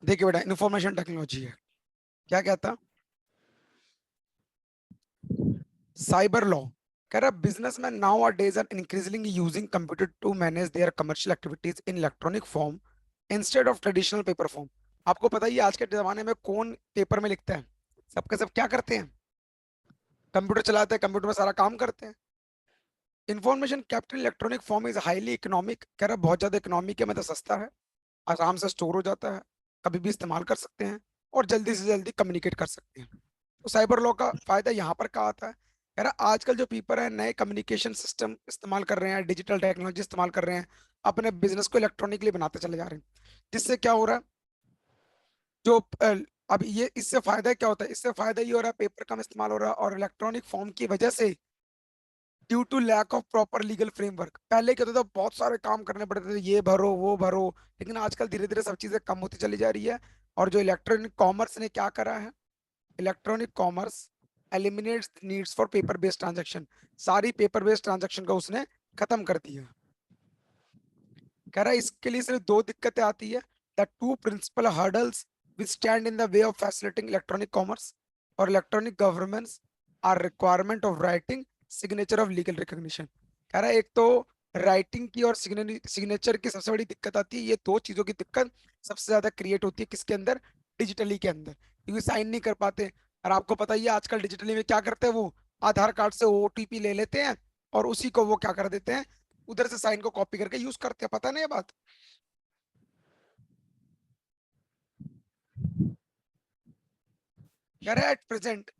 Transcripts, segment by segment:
देखिए बेटा, information technology है, क्या कहता, साइबर लॉ कह रहा businessman nowadays are increasingly using computer to manage their commercial activities in electronic form instead of traditional paper form. आपको पता ही है आज के जमाने में कौन पेपर में लिखता है, सबके सब क्या करते हैं, कंप्यूटर चलाते हैं, कंप्यूटर में सारा काम करते हैं। Information capture electronic form is highly economic, कह रहा बहुत ज्यादा इकोनॉमिक है, मतलब सस्ता है, आराम से स्टोर हो जाता है, कभी भी इस्तेमाल कर सकते हैं और जल्दी से जल्दी कम्युनिकेट कर सकते हैं। तो साइबर लॉ का फायदा यहाँ पर क्या आता है, कह रहा आजकल जो पीपल है नए कम्युनिकेशन सिस्टम इस्तेमाल कर रहे हैं, डिजिटल टेक्नोलॉजी इस्तेमाल कर रहे हैं, अपने बिजनेस को इलेक्ट्रॉनिकली बनाते चले जा रहे हैं। जिससे क्या हो रहा है, जो अब ये इससे फायदा क्या होता है, इससे फायदा ये हो रहा है पेपर कम इस्तेमाल हो रहा है, और इलेक्ट्रॉनिक फॉर्म की वजह से due to lack of proper legal framework, पहले क्या होता था बहुत सारे काम करने पड़ते थे, ये भरो वो भरो, लेकिन आजकल धीरे धीरे सब चीजें कम होती चली जा रही है। और जो इलेक्ट्रॉनिक कॉमर्स ने क्या करा है, electronic commerce eliminates needs for paper based transaction, सारी पेपर बेस्ड ट्रांजैक्शन को उसने खत्म कर दिया। कह रहा है इसके लिए सिर्फ दो दिक्कतें आती है, the two principal hurdles which stand in the way of facilitating electronic commerce और electronic governance are requirement of writing signature of legal recognition. कह रहा है एक तो राइटिंग की और सिग्नेचर की सबसे बड़ी दिक्कत आती है, ये दो चीजों की दिक्कत सबसे ज्यादा क्रिएट होती है किसके अंदर, डिजिटली के अंदर, क्योंकि साइन नहीं कर पाते। और आपको पता ही है आजकल डिजिटली में क्या करते हैं वो, आधार कार्ड से ओटीपी ले लेते हैं और उसी को वो क्या कर देते हैं, उधर से साइन को कॉपी करके यूज करते हैं, पता नहीं है बात। कह रहा है at present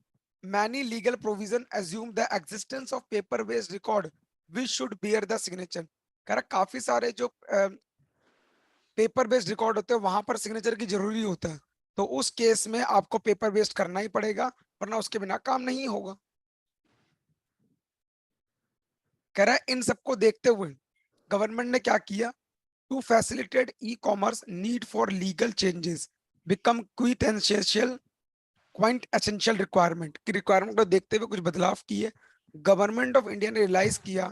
many legal provision assume the existence of paper based record which should bear the signature. कह रहा काफी सारे जो पेपर बेस्ड रिकॉर्ड होते हैं वहां पर सिग्नेचर की जरूरी होता है, तो उस केस में आपको पेपर बेस्ड करना ही पड़ेगा, वरना उसके बिना काम नहीं होगा। कह रहा है इन सबको देखते हुए गवर्नमेंट ने क्या किया, to facilitate e commerce need for legal changes become quite essential quite essential requirement की रिक्वायरमेंट को देखते हुए कुछ बदलाव किए। गवर्नमेंट ऑफ इंडिया ने रियलाइज किया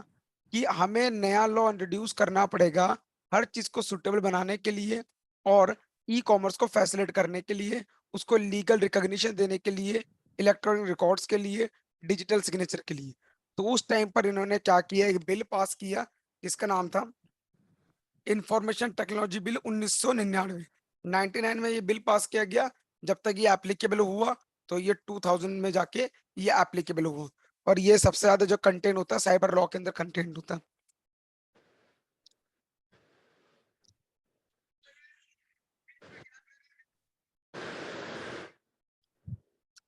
कि हमें नया लॉ इंट्रोड्यूस करना पड़ेगा हर चीज को सुटेबल बनाने के लिए, और ई कॉमर्स को फैसिलिटेट करने के लिए, उसको लीगल रिकॉग्निशन देने के लिए, इलेक्ट्रॉनिक रिकॉर्ड्स के लिए, डिजिटल सिग्नेचर के लिए। तो उस टाइम पर इन्होंने क्या किया, एक बिल पास किया जिसका नाम था इंफॉर्मेशन टेक्नोलॉजी बिल 1999। 99 में ये बिल पास किया गया, जब तक ये एप्लीकेबल हुआ तो ये 2000 में जाके ये एप्लीकेबल हुआ। और ये सबसे ज्यादा जो कंटेंट होता है साइबर लॉ के अंदर कंटेंट होता है।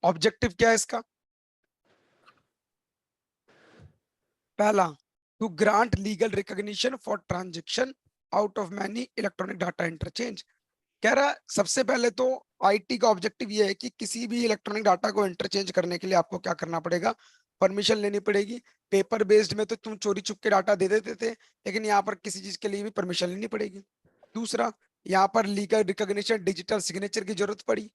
ऑब्जेक्टिव क्या है इसका, पहला, to grant legal recognition for transaction out of many electronic data interchange. कह रहा है सबसे पहले तो आईटी का ऑब्जेक्टिव ये है कि किसी भी इलेक्ट्रॉनिक डाटा को इंटरचेंज करने के लिए आपको क्या करना पड़ेगा, परमिशन लेनी पड़ेगी। पेपर बेस्ड में तो तुम चोरी छुप के डाटा दे देते थे, लेकिन यहाँ पर किसी चीज के लिए भी परमिशन लेनी पड़ेगी। दूसरा, यहाँ पर लीगल रिकॉग्निशन डिजिटल सिग्नेचर की जरूरत पड़ी,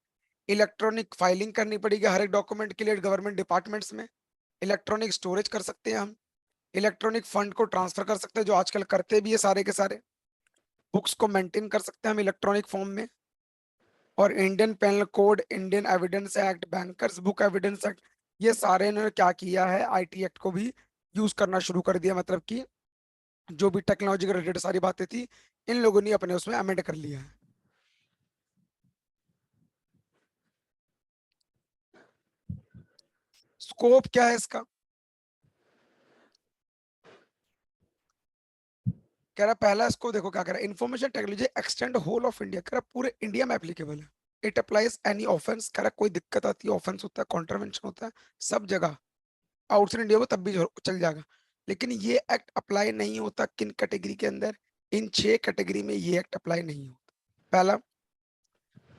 इलेक्ट्रॉनिक फाइलिंग करनी पड़ेगी हर एक डॉक्यूमेंट के लिए गवर्नमेंट डिपार्टमेंट्स में, इलेक्ट्रॉनिक स्टोरेज कर सकते हैं हम, इलेक्ट्रॉनिक फंड को ट्रांसफर कर सकते हैं जो आजकल करते भी है सारे के सारे, बुक्स को मेंटेन कर सकते हैं हम इलेक्ट्रॉनिक फॉर्म में, और Indian penal code, Indian evidence act, bankers book evidence act, ये सारे ने क्या किया है आईटी एक्ट को भी यूज करना शुरू कर दिया, मतलब कि जो भी टेक्नोलॉजी के रिलेटेड सारी बातें थी इन लोगों ने अपने उसमें अमेंड कर लिया है। स्कोप क्या है इसका, कह रहा पहला इसको देखो क्या कह रहा है, information technology extend whole of India, कह रहा पूरे इंडिया में एप्लीकेबल है। इट अप्लाइज एनी ऑफेंस, कह रहा कोई दिक्कत आती है, ऑफेंस होता है, कॉन्ट्रवेंशन होता है, सब जगह, आउटसाइड इंडिया में तब भी चल जाएगा। लेकिन ये एक्ट अप्लाई नहीं होता किन कैटेगरी के अंदर, इन 6 कैटेगरी में ये एक्ट अप्लाई नहीं होता। पहला,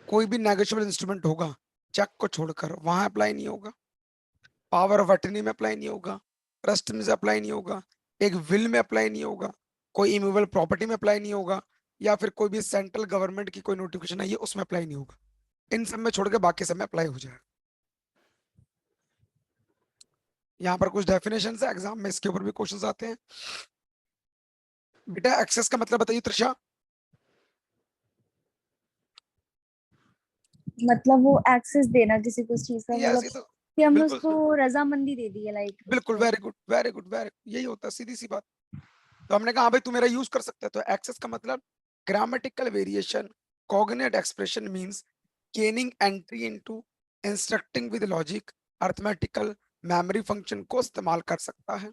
कोई भी नेगोशिएबल इंस्ट्रूमेंट होगा चेक को छोड़कर वहां अप्लाई नहीं होगा, पावर ऑफ अटर्नी में अप्लाई नहीं होगा, ट्रस्ट में अप्लाई नहीं होगा, एक विल में अप्लाई नहीं होगा, कोई इमूवेबल प्रॉपर्टी में अप्लाई नहीं होगा, या फिर कोई भी सेंट्रल गवर्नमेंट की कोई नोटिफिकेशन आई है उसमें अप्लाई नहीं होगा। इन सब में छोड़ के बाकी सब में अप्लाई हो जाएगा। यहाँ पर कुछ डेफिनेशन है, एग्जाम में इसके ऊपर भी क्वेश्चंस आते हैं। बेटा एक्सेस का मतलब बताइए त्रिशा। मतलब वो एक्सेस देना किसी को उस चीज का, यस, मतलब ये तो कि हमने बिल्कुल उसको रजामंदी दे दी है लाइक बिल्कुल, उसको। Very good very good very, यही होता है, सीधी सी बात। तो हमने कहा हाँ भाई तू मेरा यूज कर सकता है। तो एक्सेस का मतलब grammatical variation, cognate expression means gaining entry into instructing with logic, arithmetical memory function को इस्तेमाल कर सकता है।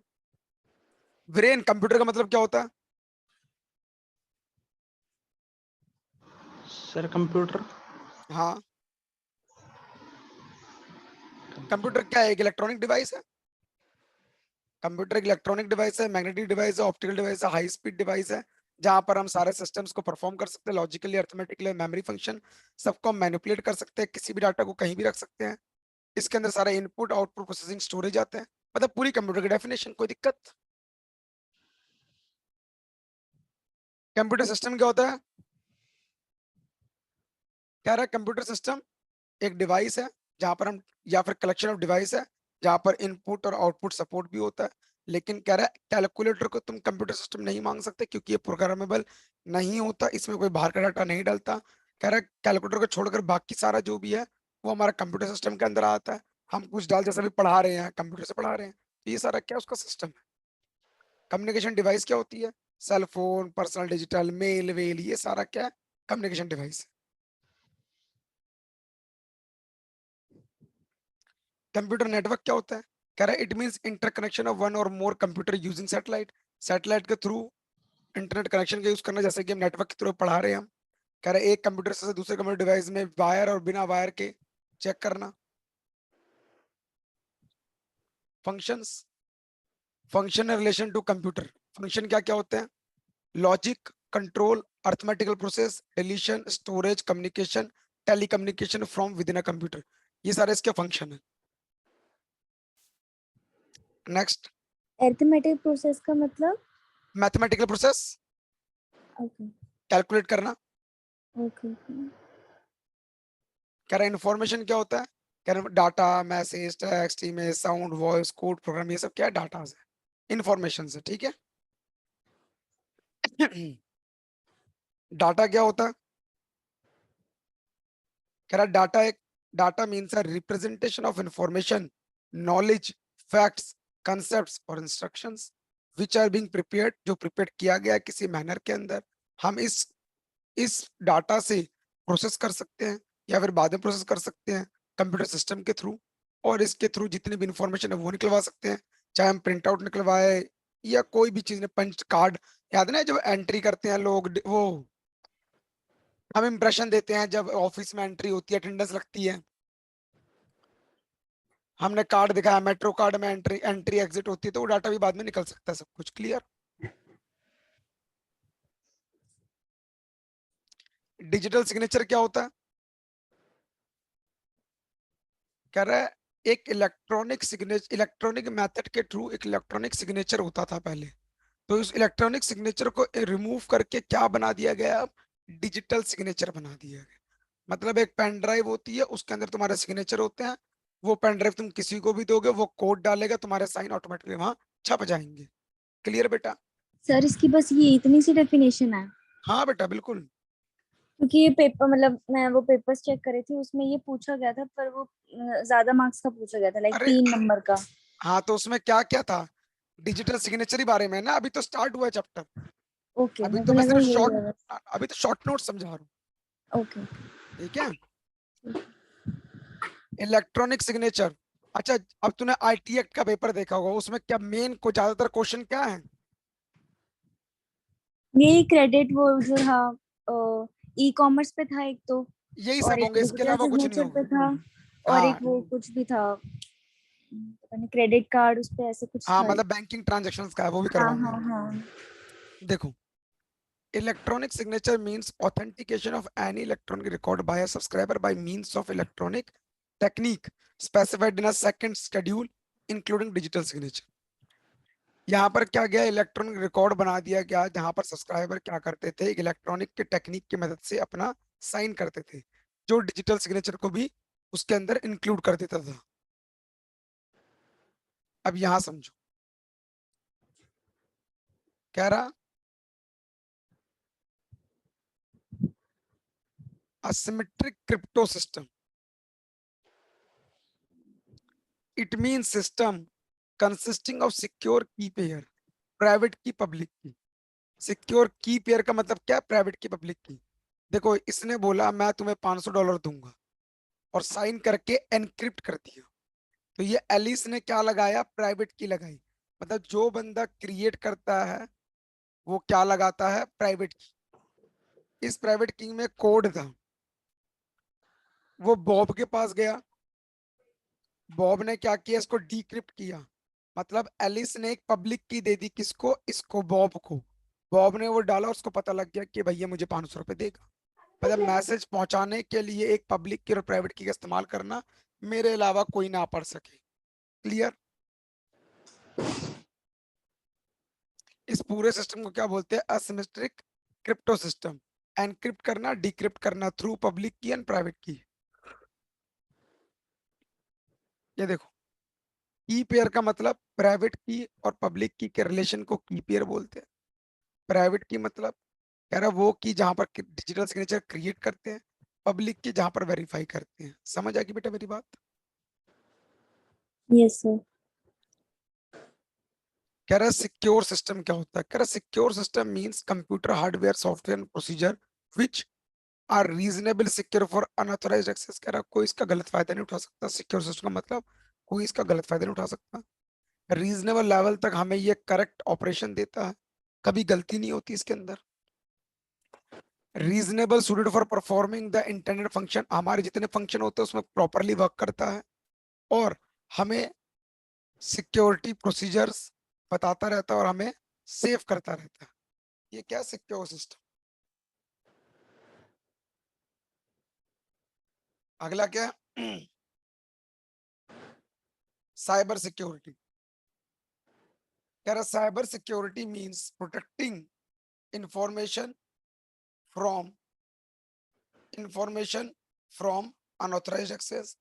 ब्रेन कंप्यूटर का मतलब क्या होता है? Sir computer. हाँ, कंप्यूटर क्या है? एक इलेक्ट्रॉनिक डिवाइस है। कंप्यूटर एक इलेक्ट्रॉनिक डिवाइस है, मैग्नेटिक डिवाइस है, ऑप्टिकल डिवाइस है, हाई स्पीड डिवाइस है, जहां पर हम सारे सिस्टम्स को परफॉर्म कर सकते हैं, लॉजिकली, अर्थमेटिकली, मेमोरी फंक्शन सबको हम मैनिपुलेट कर सकते हैं, किसी भी डाटा को कहीं भी रख सकते हैं। इसके अंदर सारा इनपुट आउटपुट प्रोसेसिंग स्टोरेज आते हैं। मतलब पूरी कंप्यूटर की डेफिनेशन। कोई दिक्कत? कंप्यूटर सिस्टम क्या होता है? कह रहा है कंप्यूटर सिस्टम एक डिवाइस है जहां पर हम, या फिर कलेक्शन ऑफ डिवाइस है जहां पर इनपुट और आउटपुट सपोर्ट भी होता है। लेकिन कह रहा है कैलकुलेटर को तुम कंप्यूटर सिस्टम नहीं मांग सकते क्योंकि ये प्रोग्रामेबल नहीं होता, इसमें कोई बाहर का डाटा नहीं डालता। कह रहा है कैलकुलेटर को छोड़कर बाकी सारा जो भी है वो हमारा कंप्यूटर सिस्टम के अंदर आता है। हम कुछ डाल जैसे भी पढ़ा रहे हैं, कंप्यूटर से पढ़ा रहे हैं, तो ये सारा क्या उसका सिस्टम है। कम्युनिकेशन डिवाइस क्या होती है? Cell phone, personal digital, mail well, ये सारा क्या है? Communication device. कंप्यूटर नेटवर्क क्या होता है? कह रहा है it means interconnection of one और मोर कंप्यूटर यूजिंग सैटेलाइट। सैटेलाइट के थ्रू इंटरनेट कनेक्शन का यूज करना, जैसे कि हम नेटवर्क के थ्रू पढ़ा रहे हैं हम। कह रहा है एक कंप्यूटर से दूसरे कंप्यूटर डिवाइस में वायर और बिना वायर के चेक करना। Functions, function in relation to computer. Function क्या क्या होते हैं? Logic, control, arithmetical process, deletion, storage, communication, telecommunication from within a computer, ये सारे इसके फंक्शन है। नेक्स्ट, अरिथमेटिक प्रोसेस का मतलब? मैथमेटिकल प्रोसेस, ओके कैलकुलेट करना। ओके। कह रहा है इन्फॉर्मेशन क्या होता है? कह रहा है data, message, text, image, sound, voice, code, program, ये सब क्या है? डाटा है, इन्फॉर्मेशन है, ठीक है। डाटा क्या होता है? कह रहा है डाटा एक, data means a representation of information, knowledge, facts, concepts और instructions which are being prepared, जो प्रिपेयर किया गया है किसी मैनर के अंदर। हम इस डाटा से प्रोसेस कर सकते हैं या फिर बाद में प्रोसेस कर सकते हैं कंप्यूटर सिस्टम के थ्रू। और इसके थ्रू जितनी भी इंफॉर्मेशन है वो निकलवा सकते हैं, चाहे हम प्रिंट आउट निकलवाए या कोई भी चीज, पंच कार्ड, याद है ना जब एंट्री करते हैं लोग, वो हम इंप्रेशन देते हैं जब ऑफिस में एंट्री होती है, अटेंडेंस लगती है, हमने कार्ड दिखाया, मेट्रो कार्ड में एंट्री एंट्री एग्जिट होती है, तो वो डाटा भी बाद में निकल सकता है, सब कुछ क्लियर। डिजिटल सिग्नेचर क्या होता है? कह रहा है एक इलेक्ट्रॉनिक सिग्नेचर, इलेक्ट्रॉनिक मेथड के थ्रू एक इलेक्ट्रॉनिक सिग्नेचर होता था पहले, तो इस इलेक्ट्रॉनिक सिग्नेचर को रिमूव करके क्या बना दिया गया अब? डिजिटल सिग्नेचर बना दिया गया। मतलब एक पेन ड्राइव होती है, उसके अंदर तुम्हारे सिग्नेचर होते हैं, वो पेन ड्राइव तुम किसी को भी दोगे, वो कोड डालेगा, तुम्हारे साइन ऑटोमेटिकली वहां छप जाएंगे। क्लियर बेटा? सर इसकी बस ये इतनी सी डेफिनेशन है? हाँ बेटा बिल्कुल। क्योंकि ये पेपर, मतलब मैं वो पेपर्स चेक कर रही थी, उसमें ये पूछा गया था, पर वो ज्यादा मार्क्स का पूछा गया था, लाइक अरे 3 नंबर का। हाँ, तो उसमें क्या क्या था? डिजिटल सिग्नेचर ही बारे में है ना, अभी तो स्टार्ट हुआ है चैप्टर। ओके, अभी मेरे तो को मैं लगा सिर्फ यही शॉर्ट, है बस। अभी तो शॉर्ट नोट समझा रहा हूँ, ओके। ठीक है। Electronic signature. अच्छा, अब तूने आईटी एक्ट का पेपर देखा होगा, उसमें क्या मेन को ज्यादातर क्वेश्चन क्या है? ये क्रेडिट वो जो था, ई कॉमर्स पे था एक तो, यही और सब एक होंगे, इसके डिजिटल अलावा कुछ नहीं सिग्नेचर होगा। पे था, और एक हाँ वो कुछ भी था, पता नहीं, क्रेडिट कार्ड उस पे ऐसे कुछ हाँ, था। मतलब बैंकिंग ट्रांजेक्शन्स का है, वो भी हाँ करवाऊंगा। हाँ हाँ। देखो, electronic signature means authentication of any electronic record by a subscriber bye means of electronic technique specified in a second schedule including digital signature. यहाँ पर क्या गया? इलेक्ट्रॉनिक रिकॉर्ड बना दिया गया जहां पर सब्सक्राइबर क्या करते थे, एक इलेक्ट्रॉनिक के टेक्निक की मदद से अपना साइन करते थे, जो डिजिटल सिग्नेचर को भी उसके अंदर इंक्लूड कर देता था। अब यहां समझो, कह रहा asymmetric crypto system, it mean system consisting of secure की पेयर, प्राइवेट की पब्लिक की। सिक्योर की पेयर का मतलब क्या, प्राइवेट की पब्लिक की। देखो इसने बोला मैं तुम्हें $500 दूंगा और साइन करके एनक्रिप्ट कर दिया, तो ये एलिस ने क्या लगाया, प्राइवेट की लगाई। मतलब जो बंदा क्रिएट करता है वो क्या लगाता है, प्राइवेट की। इस प्राइवेट की में कोड था, वो बॉब के पास गया, बॉब ने क्या किया, इसको डिक्रिप्ट किया। मतलब एलिस ने एक पब्लिक की दे दी, किसको, इसको, बॉब को। बॉब ने वो डाला, उसको पता लग गया कि भैया मुझे $500 देगा। मतलब मैसेज पहुंचाने के लिए एक पब्लिक की और प्राइवेट की का इस्तेमाल करना, मेरे अलावा कोई ना पढ़ सके। क्लियर। इस पूरे सिस्टम को क्या बोलते हैं, असिमेट्रिक क्रिप्टो सिस्टम। एनक्रिप्ट करना, डिक्रिप्ट करना थ्रू पब्लिक की एंड प्राइवेट की। ये देखो, की पेयर का मतलब प्राइवेट की और पब्लिक की के रिलेशन को की पेयर बोलते हैं। प्राइवेट की मतलब कह रहा वो की जहां पर डिजिटल सिग्नेचर क्रिएट करते हैं, पब्लिक की जहां पर वेरीफाई करते हैं। समझ आ गई बेटा मेरी बात। Yes sir. कह रहा सिक्योर सिस्टम क्या होता है, कह रहा secure system means computer hardware software and procedure which are reasonable secure for unauthorised access. कह रहा कोई इसका गलत फायदा नहीं उठा सकता। सिक्योर सिस्टम का मतलब कोई इसका गलत फायदा नहीं उठा सकता। रीजनेबल लेवल तक हमें ये करेक्ट ऑपरेशन देता है, कभी गलती नहीं होती इसके अंदर। Reasonable suited for performing the intended function, हमारे जितने फंक्शन होते हैं उसमें प्रॉपरली वर्क करता है, और हमें सिक्योरिटी प्रोसीजर्स बताता रहता है और हमें सेव करता रहता है। ये क्या सिक्योर सिस्टम। अगला क्या है, साइबर सिक्योरिटी। कह रहा cyber security means protecting information from information from unauthorized access,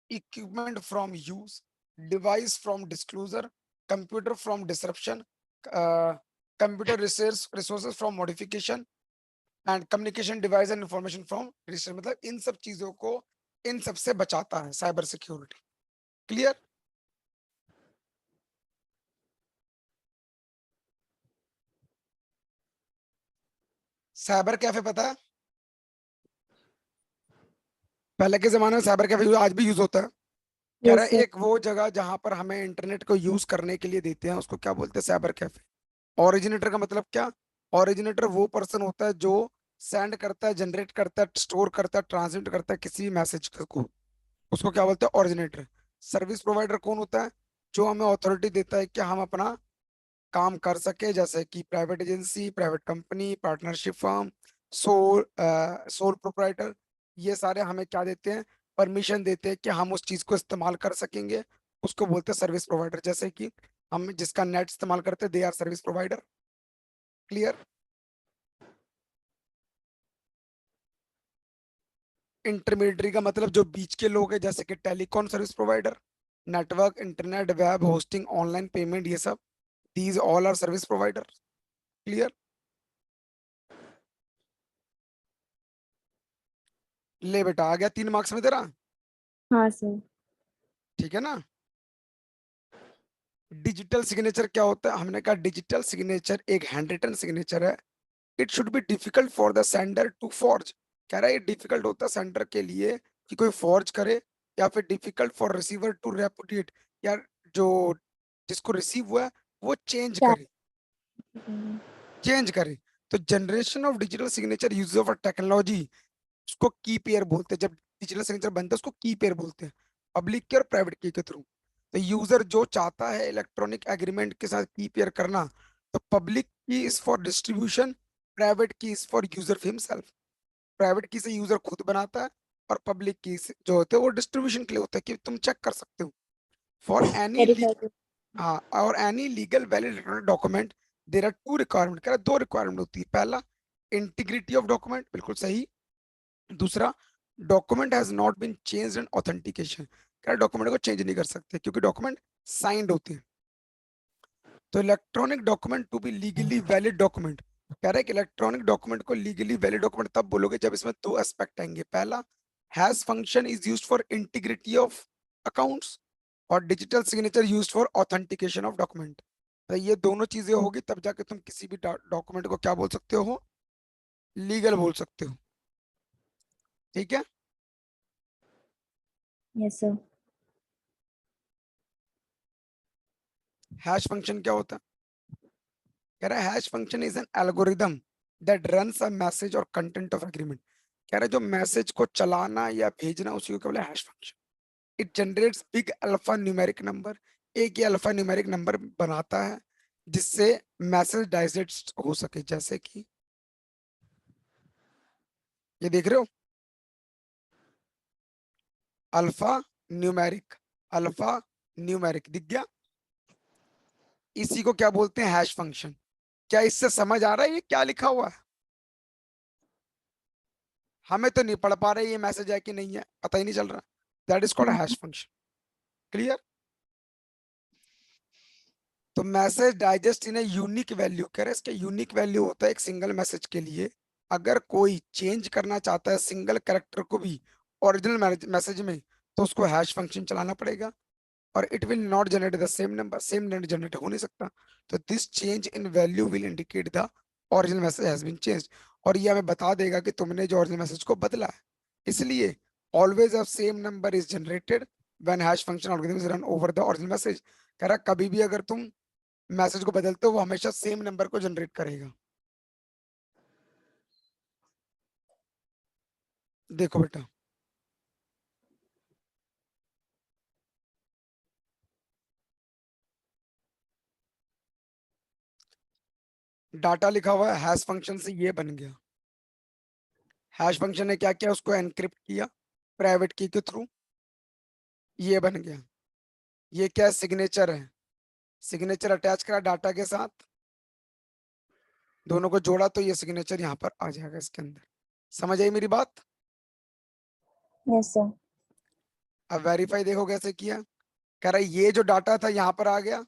equipment from use, device from disclosure, computer from disruption, uh, computer resources from modification, and communication device and information from restriction। मतलब इन सब चीजों को, इन सब से बचाता है cyber security. Clear. Cyber cafe पता है, पहले के जमाने में साइबर कैफे आज भी यूज होता है। कह रहा यस है सर। एक वो जगह जहां पर हमें इंटरनेट को यूज करने के लिए देते हैं उसको क्या बोलते हैं, साइबर कैफे। ओरिजिनेटर का मतलब क्या, ओरिजिनेटर वो पर्सन होता है जो सेंड करता है, जनरेट करता है, स्टोर करता है, ट्रांसमिट करता है किसी भी मैसेज को, उसको क्या बोलते हैं, ओरिजिनेटर। सर्विस प्रोवाइडर कौन होता है, जो हमें अथॉरिटी देता है कि हम अपना काम कर सके, जैसे कि private agency, private company, partnership firm, sole sole proprietor. ये सारे हमें क्या देते हैं, परमिशन देते हैं कि हम उस चीज को इस्तेमाल कर सकेंगे। उसको बोलते हैं सर्विस प्रोवाइडर। जैसे कि हम जिसका नेट इस्तेमाल करते हैं, they are service provider. Clear. Intermediary का मतलब जो बीच के लोग हैं, जैसे कि telecom service provider, network, internet, web hosting, online payment, ये सब, these all are service provider. Clear. ले बेटा आ गया 3 मार्क्स में तेरा। हाँ सर। ठीक है ना। डिजिटल सिग्नेचर क्या होता है, हमने कहा डिजिटल सिग्नेचर एक हैंड रिटन सिग्नेचर है। It should be difficult for the sender to forge. कह रहा है ये डिफिकल्ट होता है सेंडर के लिए कि कोई फॉर्ज करे, या फिर difficult for receiver to repudiate, या जो जिसको रिसीव हुआ है वो चेंज करे, चेंज करे। तो generation of digital signature use of technology, उसको की पेयर बोलते हैं। जब डिजिटल सिग्नेचर बनता है उसको की पेयर बोलते हैं, पब्लिक की और प्राइवेट की के थ्रू। तो यूजर जो चाहता है इलेक्ट्रॉनिक एग्रीमेंट के साथ की पेयर करना, तो पब्लिक की इज फॉर डिस्ट्रीब्यूशन, प्राइवेट की is for user himself. Private की से यूजर खुद बनाता है, और पब्लिक की जो होते हैं वो डिस्ट्रीब्यूशन के लिए होता है कि तुम चेक कर सकते हो। For any, verify. हाँ, और any legal valid document there are two requirement. कह रहा है दो रिक्वायरमेंट होती है। पहला, इंटीग्रिटी ऑफ डॉक्यूमेंट, बिल्कुल सही। दूसरा, document has not been changed in authentication. कह रहा डॉक्यूमेंट को चेंज नहीं कर सकते क्योंकि डॉक्यूमेंट साइंड होते हैं। तो electronic document to be legally valid document, कह रहा है कि इलेक्ट्रॉनिक डॉक्यूमेंट को लीगली वैलिड डॉक्यूमेंट तब बोलोगे जब इसमें दो एस्पेक्ट आएंगे। पहला, hash function is used for integrity of accounts, और digital signature used for authentication of document. तो ये दोनों चीजें होगी तब जाके तुम किसी भी डॉक्यूमेंट को क्या बोल सकते हो, लीगल बोल सकते हो। ठीक है। Yes sir. हैश फंक्शन क्या होता है? कह रहा है hash function is an algorithm that runs a message और कंटेंट ऑफ एग्रीमेंट। कह रहा है जो मैसेज को चलाना या भेजना उसी को क्या बोला, hash function. It generates big alpha numeric number, एक ये अल्फा न्यूमेरिक नंबर बनाता है जिससे मैसेज डाइजेस्ट हो सके। जैसे कि ये देख रहे हो, अल्फा न्यूमेरिक, अल्फा न्यूमेरिक दिख गया। इसी को क्या बोलते हैं, हैश फंक्शन। क्या इससे समझ आ रहा है ये क्या लिखा हुआ है? हमें तो नहीं पढ़ पा रहे ये मैसेज है कि नहीं है, पता ही नहीं चल रहा। That is called hash function. Clear? तो मैसेज डाइजेस्ट इन यूनिक वैल्यू, कह रहे हैं इसका यूनिक वैल्यू होता है एक सिंगल मैसेज के लिए। अगर कोई चेंज करना चाहता है सिंगल कैरेक्टर को भी ओरिजिनल मैसेज में, तो उसको हैश फंक्शन चलाना पड़ेगा। और it will not generate the same number, same number generate हो नहीं सकता। तो this change in value will indicate the original message has been changed. और ये हमें बता देगा कि तुमने जो ओरिजिनल मैसेज को बदला है। इसलिए always a same number is generated when hash function algorithm is run over the original message. कह रहा कभी भी अगर तुम मैसेज को बदलते हो वो हमेशा सेम नंबर को जनरेट करेगा। देखो बेटा, डाटा लिखा हुआ है, हैश फंक्शन से ये बन गया। हैश फंक्शन ने क्या किया, उसको एनक्रिप्ट किया प्राइवेट की के थ्रू, ये बन गया। ये क्या सिग्नेचर है, सिग्नेचर अटैच करा डाटा के साथ, दोनों को जोड़ा तो ये सिग्नेचर यहाँ पर आ जाएगा इसके अंदर। समझ आई मेरी बात? Yes sir. अब वेरीफाई देखो कैसे किया। कह रहा है ये जो डाटा था यहाँ पर आ गया,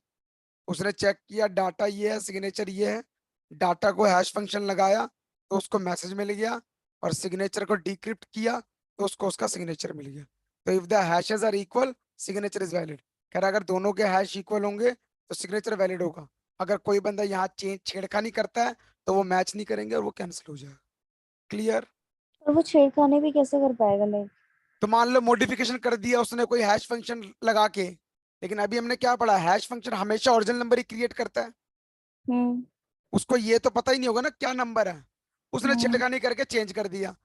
उसने चेक किया डाटा ये है, सिग्नेचर ये है, डाटा को हैश फंक्शन लगाया तो उसको मैसेज मिल गया, और सिग्नेचर को डिक्रिप्ट किया तो उसको उसका सिग्नेचर मिल गया। तो if the hashes are equal, signature is valid. कह रहा है अगर दोनों के हैश इक्वल होंगे तो सिग्नेचर वैलिड होगा। अगर कोई बंदा यहाँ चेंज छेड़खानी करता है तो वो मैच नहीं करेंगे और वो कैंसिल हो जाएगा। क्लियर? और वो छेड़खानी भी कैसे कर पाएगा लाइक? तो मान लो मॉडिफिकेशन कर दिया उसने कोई हैश फंक्शन लगा के, लेकिन अभी हमने क्या पढ़ा, हैश फंक्शन हमेशा ओरिजिनल नंबर ही क्रिएट करता है। हम्म। उसको ये तो पता ही नहीं होगा ना क्या नंबर है, उसने हम्म। छेड़खानी करके चेंज कर दिया।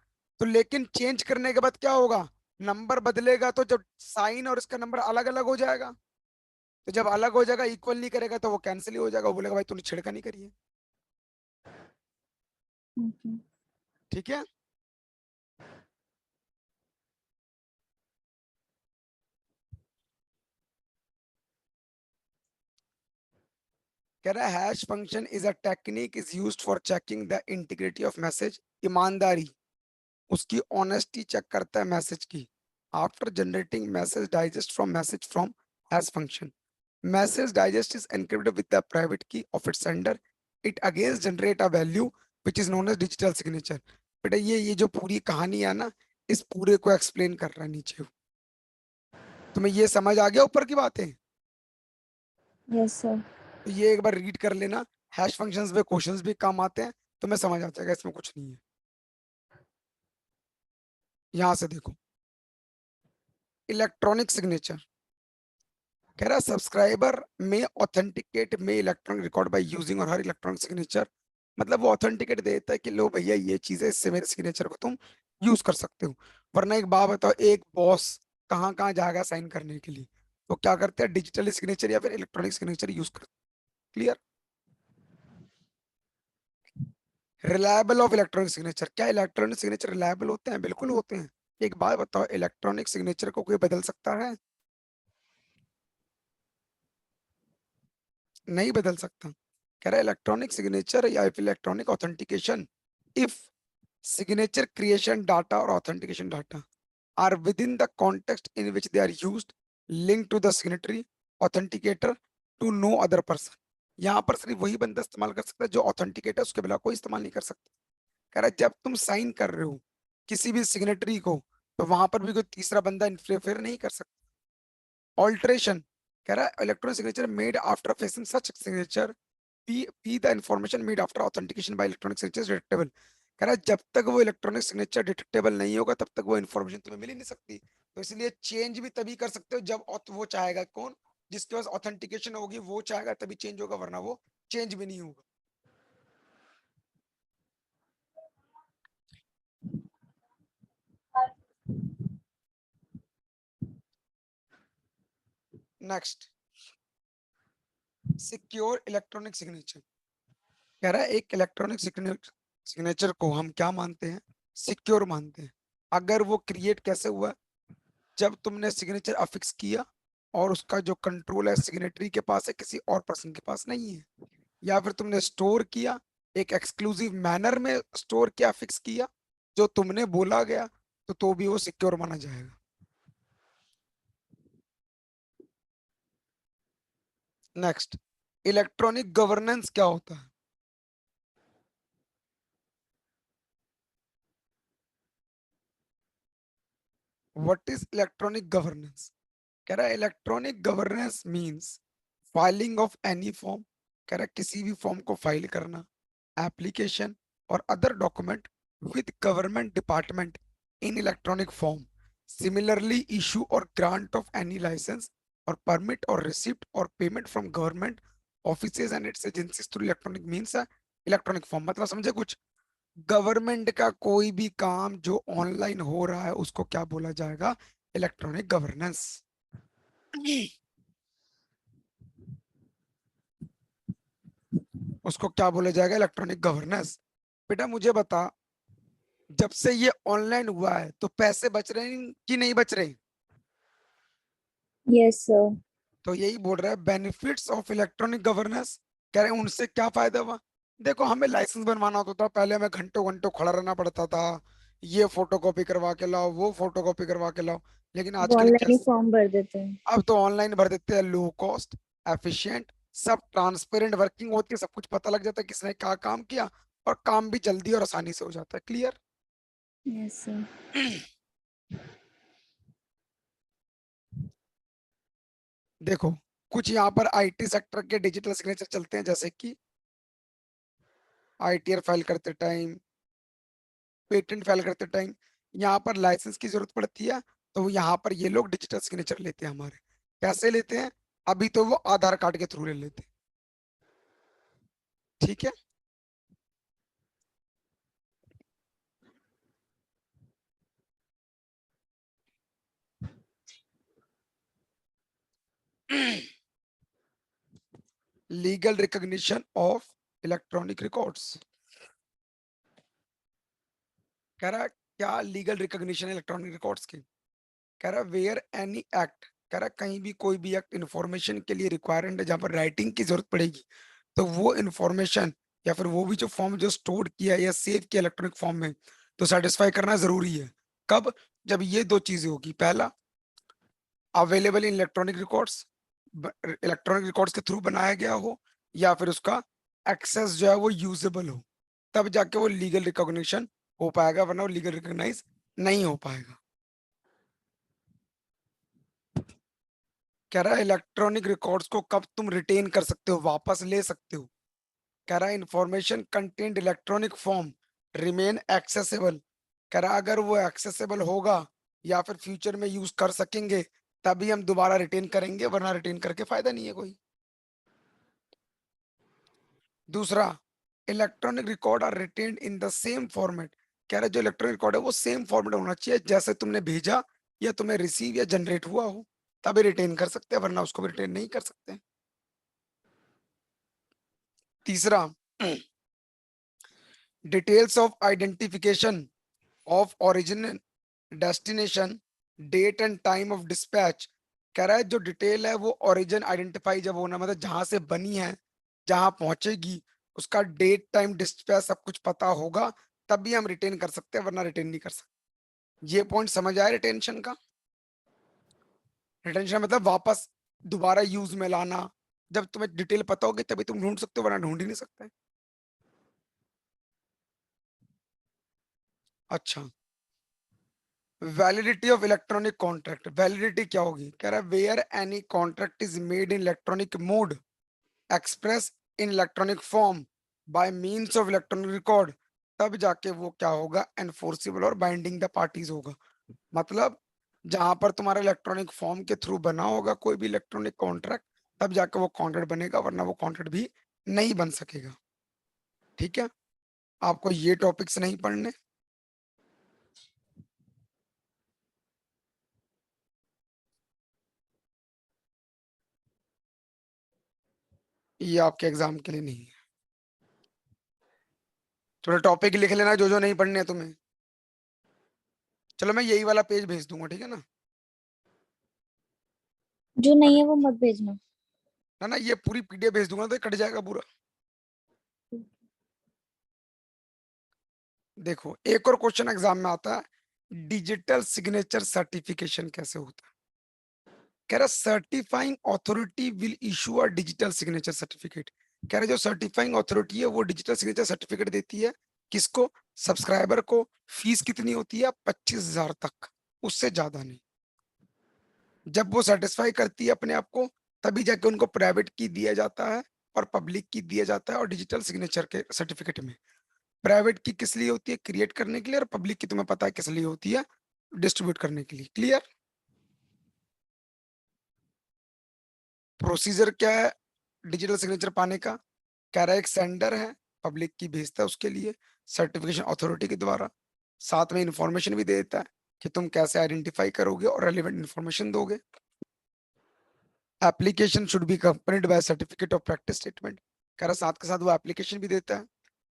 तो लेकिन चेंज करने के बाद क्या होगा, नंबर बदलेगा तो जब साइन और इसका नंबर अलग अलग हो जाएगा। तो जब अलग हो जाएगा, इक्वल नहीं करेगा तो वो कैंसिल ही हो जाएगा, वो बोलेगा भाई तूने छेड़खानी करी है। हम्म। ठीक है। कह रहा है hash function is a technique is used for checking the integrity of message, ईमानदारी, उसकी ऑनेस्टी चेक करता है मैसेज की। After generating message digest from hash function, message digest is encrypted with the private key of its sender. It again generate a value which is known as digital signature. बेटा ये जो पूरी कहानी है ना, इस पूरे को एक्सप्लेन कर रहा है नीचे। तुम्हें ये समझ आ गया ऊपर की बातें? Yes sir. तो ये एक बार रीड कर लेना। हैश फंक्शंस पे क्वेश्चंस भी काम आते हैं, तुम्हें समझ आ जाएगा, इसमें कुछ नहीं है। यहां से देखो, इलेक्ट्रॉनिक सिग्नेचर। कह रहा है सब्सक्राइबर में ऑथेंटिकेट में इलेक्ट्रॉनिक रिकॉर्ड बाय यूजिंग और हर इलेक्ट्रॉनिक सिग्नेचर। मतलब वो ऑथेंटिकेट देता है कि लो भैया ये चीज है, इससे मेरे सिग्नेचर को तुम यूज कर सकते हो। वरना एक बात बताओ, एक बॉस कहाँ कहाँ जाएगा साइन करने के लिए? तो क्या करते हैं, डिजिटल सिग्नेचर या फिर इलेक्ट्रॉनिक सिग्नेचर यूज करते। Clear? Reliable of electronic signature, क्या इलेक्ट्रॉनिक सिग्नेचर रिलायबल होते हैं? बिल्कुल होते हैं। एक बात बताओ, इलेक्ट्रॉनिक सिग्नेचर को कोई बदल सकता है? नहीं बदल सकता। कह रहा है इलेक्ट्रॉनिक सिग्नेचर या electronic authentication, if signature creation data or authentication data are within the context in which they are used, linked to the signatory authenticator to no other person। यहाँ पर सिर्फ वही बंदा इस्तेमाल कर सकता है जो ऑथेंटिकेटर, उसके बिना कोई इस्तेमाल नहीं कर सकता। कह रहा है जब तुम साइन कर रहे हो किसी भी सिग्नेटरी को, तो वहां पर भी कोई तीसरा बंदा इंटरफेयर नहीं कर सकता। ऑल्टरेशन, कह रहा है electronic signature made after facing such signature be the information made after authentication bye electronic signature detectable. कह रहा है जब तक वो इलेक्ट्रॉनिक सिग्नेचर डिटेक्टेबल नहीं होगा तब तक वो इन्फॉर्मेशन तुम्हें मिल ही नहीं सकती। तो इसलिए चेंज भी तभी कर सकते हो जब वो चाहेगा, कौन, जिसके पास ऑथेंटिकेशन होगी वो चाहेगा तभी चेंज होगा, वरना वो चेंज भी नहीं होगा। Next, secure electronic signature. कह रहा है एक इलेक्ट्रॉनिक सिग्नेचर को हम क्या मानते हैं, सिक्योर मानते हैं। अगर वो क्रिएट कैसे हुआ, जब तुमने सिग्नेचर अफिक्स किया और उसका जो कंट्रोल है सिग्नेटरी के पास है, किसी और पर्सन के पास नहीं है, या फिर तुमने स्टोर किया एक एक्सक्लूसिव मैनर में स्टोर किया, फिक्स किया जो तुमने बोला गया, तो भी वो सिक्योर माना जाएगा। नेक्स्ट, इलेक्ट्रॉनिक गवर्नेंस क्या होता है? What is electronic governance? कह रहा है electronic governance means filing of any form, कह रहा है किसी भी फॉर्म को फाइल करना, एप्लीकेशन और other document with government department in electronic form, similarly issue और ग्रांट ऑफ एनी लाइसेंस और परमिट और रिसिप्ट और payment from government offices and it's agencies through electronic means है इलेक्ट्रॉनिक फॉर्म। मतलब समझे कुछ, गवर्नमेंट का कोई भी काम जो ऑनलाइन हो रहा है उसको क्या बोला जाएगा, इलेक्ट्रॉनिक गवर्नेंस। उसको क्या बोला जाएगा, इलेक्ट्रॉनिक गवर्नेंस। बेटा मुझे बता, जब से ये ऑनलाइन हुआ है तो पैसे बच रहे हैं कि नहीं बच रहे? Yes sir. तो यही बोल रहा है बेनिफिट्स ऑफ इलेक्ट्रॉनिक गवर्नेंस। कह रहे हैं उनसे क्या फायदा हुआ। देखो हमें लाइसेंस बनवाना होता था, पहले हमें घंटों घंटों खड़ा रहना पड़ता था, ये फोटो कॉपी करवा के लाओ, वो फोटो कॉपी करवा के लाओ। लेकिन वो आजकल क्या, ऑनलाइन ही फॉर्म भर देते हैं। अब तो ऑनलाइन भर देते हैं, लो कॉस्ट, एफिशिएंट, सब ट्रांसपेरेंट वर्किंग होती है, सब कुछ पता लग जाता है किसने क्या काम किया, और काम भी जल्दी और आसानी से हो जाता है। क्लियर? Yes sir. देखो कुछ यहाँ पर आईटी सेक्टर के डिजिटल सिग्नेचर चलते हैं, जैसे कि आईटीआर फाइल करते टाइम, पेटेंट फाइल करते टाइम यहाँ पर लाइसेंस की जरूरत पड़ती है, तो यहाँ पर ये लोग डिजिटल सिग्नेचर लेते हैं हमारे। कैसे लेते हैं? अभी तो वो आधार कार्ड के थ्रू ले लेते हैं। ठीक है। Legal recognition of electronic records. कह रहा है क्या लीगल रिकॉग्निशन इलेक्ट्रॉनिक रिकॉर्ड्स की। कह रहा है वेयर एनी एक्ट, कह रहा है कहीं भी कोई भी एक्ट इन्फॉर्मेशन के लिए रिक्वायरमेंट है जहाँ पर राइटिंग की जरूरत पड़ेगी, तो वो इन्फॉर्मेशन या फिर वो भी जो फॉर्म जो स्टोर किया या सेव किया इलेक्ट्रॉनिक फॉर्म में, तो सेटिस्फाई करना जरूरी है। कब? जब ये दो चीजें होगी, पहला available in electronic records, electronic records के थ्रू बनाया गया हो, या फिर उसका एक्सेस जो है वो यूजेबल हो, तब जाके वो लीगल रिकॉग्निशन हो पाएगा, वरना वो लीगल रिकॉग्नाइज नहीं हो पाएगा। कह रहा है इलेक्ट्रॉनिक रिकॉर्ड्स को कब तुम रिटेन कर सकते हो, वापस ले सकते हो। कह रहा है information content electronic form remain accessible. कह रहा है अगर वो एक्सेसिबल होगा या फिर फ्यूचर में यूज कर सकेंगे तभी हम दोबारा रिटेन करेंगे, वरना रिटेन करके फायदा नहीं है कोई। दूसरा, electronic record are retained in the same format. कह रहा है जो इलेक्ट्रॉनिक रिकॉर्ड है वो सेम फॉर्मेट होना चाहिए जैसे तुमने भेजा या तुम्हें रिसीव या जनरेट हुआ हो, तभी रिटेन कर सकते हैं, वरना उसको भी रिटेन नहीं कर सकते। तीसरा, details of identification of origin, destination, date and time of dispatch. कह रहा है जो डिटेल है वो ओरिजिन आइडेंटिफाई जब होना, मतलब जहां से बनी है, जहां पहुंचेगी, उसका डेट टाइम डिस्पैच सब कुछ पता होगा, तभी हम रिटेन कर सकते हैं, वरना रिटेन नहीं कर सकते। ये पॉइंट समझ आया रिटेंशन का? रिटेंशन मतलब वापस दोबारा यूज में लाना, जब तुम्हें डिटेल पता होगी तभी तुम ढूंढ सकते हो, वरना ढूंढ ही नहीं सकते। अच्छा, validity of electronic contract, validity क्या होगी? कह रहा है where any contract is made in electronic mode express in electronic form by means of electronic record, तब जाके वो क्या होगा? एनफोर्सेबल और बाइंडिंग द पार्टीज होगा। मतलब जहां पर तुम्हारा इलेक्ट्रॉनिक फॉर्म के थ्रू बना होगा कोई भी इलेक्ट्रॉनिक कॉन्ट्रैक्ट, तब जाके वो कॉन्ट्रैक्ट बनेगा, वरना वो कॉन्ट्रैक्ट भी नहीं बन सकेगा। ठीक है, आपको ये टॉपिक्स नहीं पढ़ने। ये आपके एग्जाम के लिए नहीं है। थोड़ा टॉपिक लिख लेना जो जो नहीं पढ़ने हैं तुम्हें। चलो मैं यही वाला पेज भेज दूंगा, ठीक है ना? जो नहीं अगर है वो मत भेजना। ना ना ये पूरी पीडीएफ भेज दूंगा तो ये कट जाएगा पूरा। देखो एक और क्वेश्चन एग्जाम में आता है, डिजिटल सिग्नेचर सर्टिफिकेशन कैसे होता है? कह रहा certifying authority will issue a digital signature certificate. कह रहा जो सर्टिफाइंग अथॉरिटी है वो डिजिटल सिग्नेचर सर्टिफिकेट देती है। किसको? सब्सक्राइबर को। फीस कितनी होती है? 25,000 तक, उससे ज्यादा नहीं। जब वो सेटिस्फाई करती है अपने आप को, तभी जाके उनको प्राइवेट की दिया जाता है और पब्लिक की दिया जाता है। और डिजिटल सिग्नेचर के सर्टिफिकेट में प्राइवेट की किस लिए होती है? क्रिएट करने के लिए, और पब्लिक की तुम्हें पता है किस लिए होती है? डिस्ट्रीब्यूट करने के लिए। क्लियर? प्रोसीजर क्या है डिजिटल सिग्नेचर पाने का? कह रहा है एक सेंडर है, पब्लिक की भेजता है उसके लिए सर्टिफिकेशन अथॉरिटी के द्वारा, साथ में इंफॉर्मेशन भी दे देता है कि तुम कैसे आइडेंटिफाई करोगे और रेलिवेंट इंफॉर्मेशन दोगे। Application should be accompanied by certificate of practice statement. कह रहा साथ के साथ वो एप्लीकेशन भी देता है।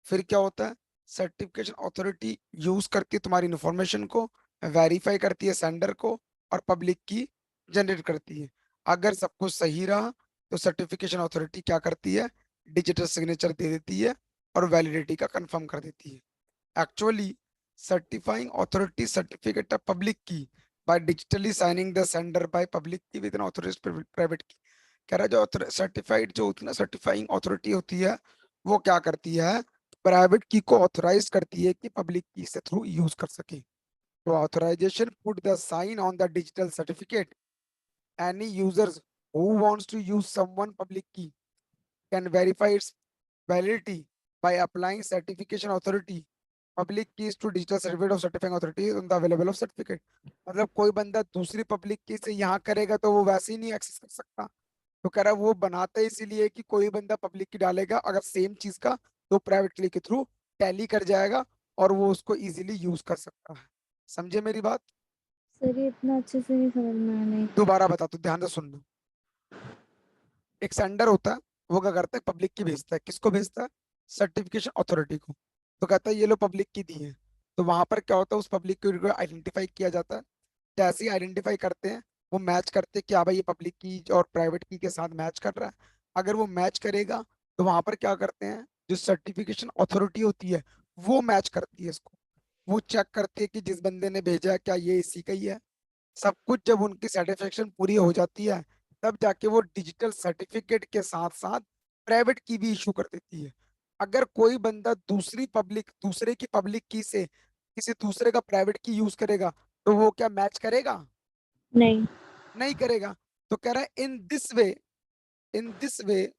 फिर क्या होता है? सर्टिफिकेशन अथॉरिटी यूज करती है तुम्हारी इंफॉर्मेशन को, वेरीफाई करती है सेंडर को, और पब्लिक की जनरेट करती है। अगर सब कुछ सही रहा तो सर्टिफिकेशन अथॉरिटी क्या करती है? डिजिटल सिग्नेचर दे देती है और वैलिडिटी का कंफर्म कर देती है। Actually, certifying authority certificate of public key by digitally signing the sender by public key with an authorized private key। कह रहा है जो सर्टिफाइड जो होती है ना, सर्टिफाइंग अथॉरिटी होती है, वो क्या करती है? प्राइवेट की को ऑथोराइज करती है कि पब्लिक की से थ्रू यूज कर सके। तो authorisation put the sign on the digital certificate. Any users who wants to use someone public key can verify its validity by applying certification authority public keys to digital certificate of certifying authority on the available of certificate। मतलब कोई बंदा दूसरी public की से यहाँ करेगा तो वो वैसे ही नहीं एक्सेस कर सकता। तो कह रहा है वो बनाते इसलिए कि कोई बंदा पब्लिक की डालेगा अगर सेम चीज का, तो प्राइवेट की के थ्रू टैली कर जाएगा और वो उसको इजीली यूज कर सकता है। समझे मेरी बात? सर ये इतना अच्छे से नहीं समझ में आया, नहीं। दोबारा बता, तो ध्यान से सुनना। एक सेंडर होता है, वो क्या करता है? पब्लिक की भेजता है। किसको भेजता है? सर्टिफिकेशन अथॉरिटी को। तो कहता है ये लो पब्लिक की दी है। तो वहां पर क्या होता है? उस पब्लिक को आइडेंटिफाई किया जाता है। जैसे ही आइडेंटिफाई करते हैं, वो मैच करते हैं कि हाँ भाई ये पब्लिक की और प्राइवेट की के साथ मैच कर रहा है। अगर वो मैच करेगा तो वहां पर क्या करते हैं? जो सर्टिफिकेशन अथॉरिटी होती है वो मैच करती है इसको। वो चेक करती है कि जिस बंदे ने भेजा है क्या ये इसी का ही है। सब कुछ जब उनकी सेटिस्फेक्शन पूरी हो जाती है, तब जाके वो डिजिटल सर्टिफिकेट के साथ साथ प्राइवेट की भी इशू कर देती है। अगर कोई बंदा दूसरे की पब्लिक की से किसी दूसरे का प्राइवेट की यूज करेगा, तो वो क्या मैच करेगा? नहीं। नहीं करेगा। तो कह रहा है in this way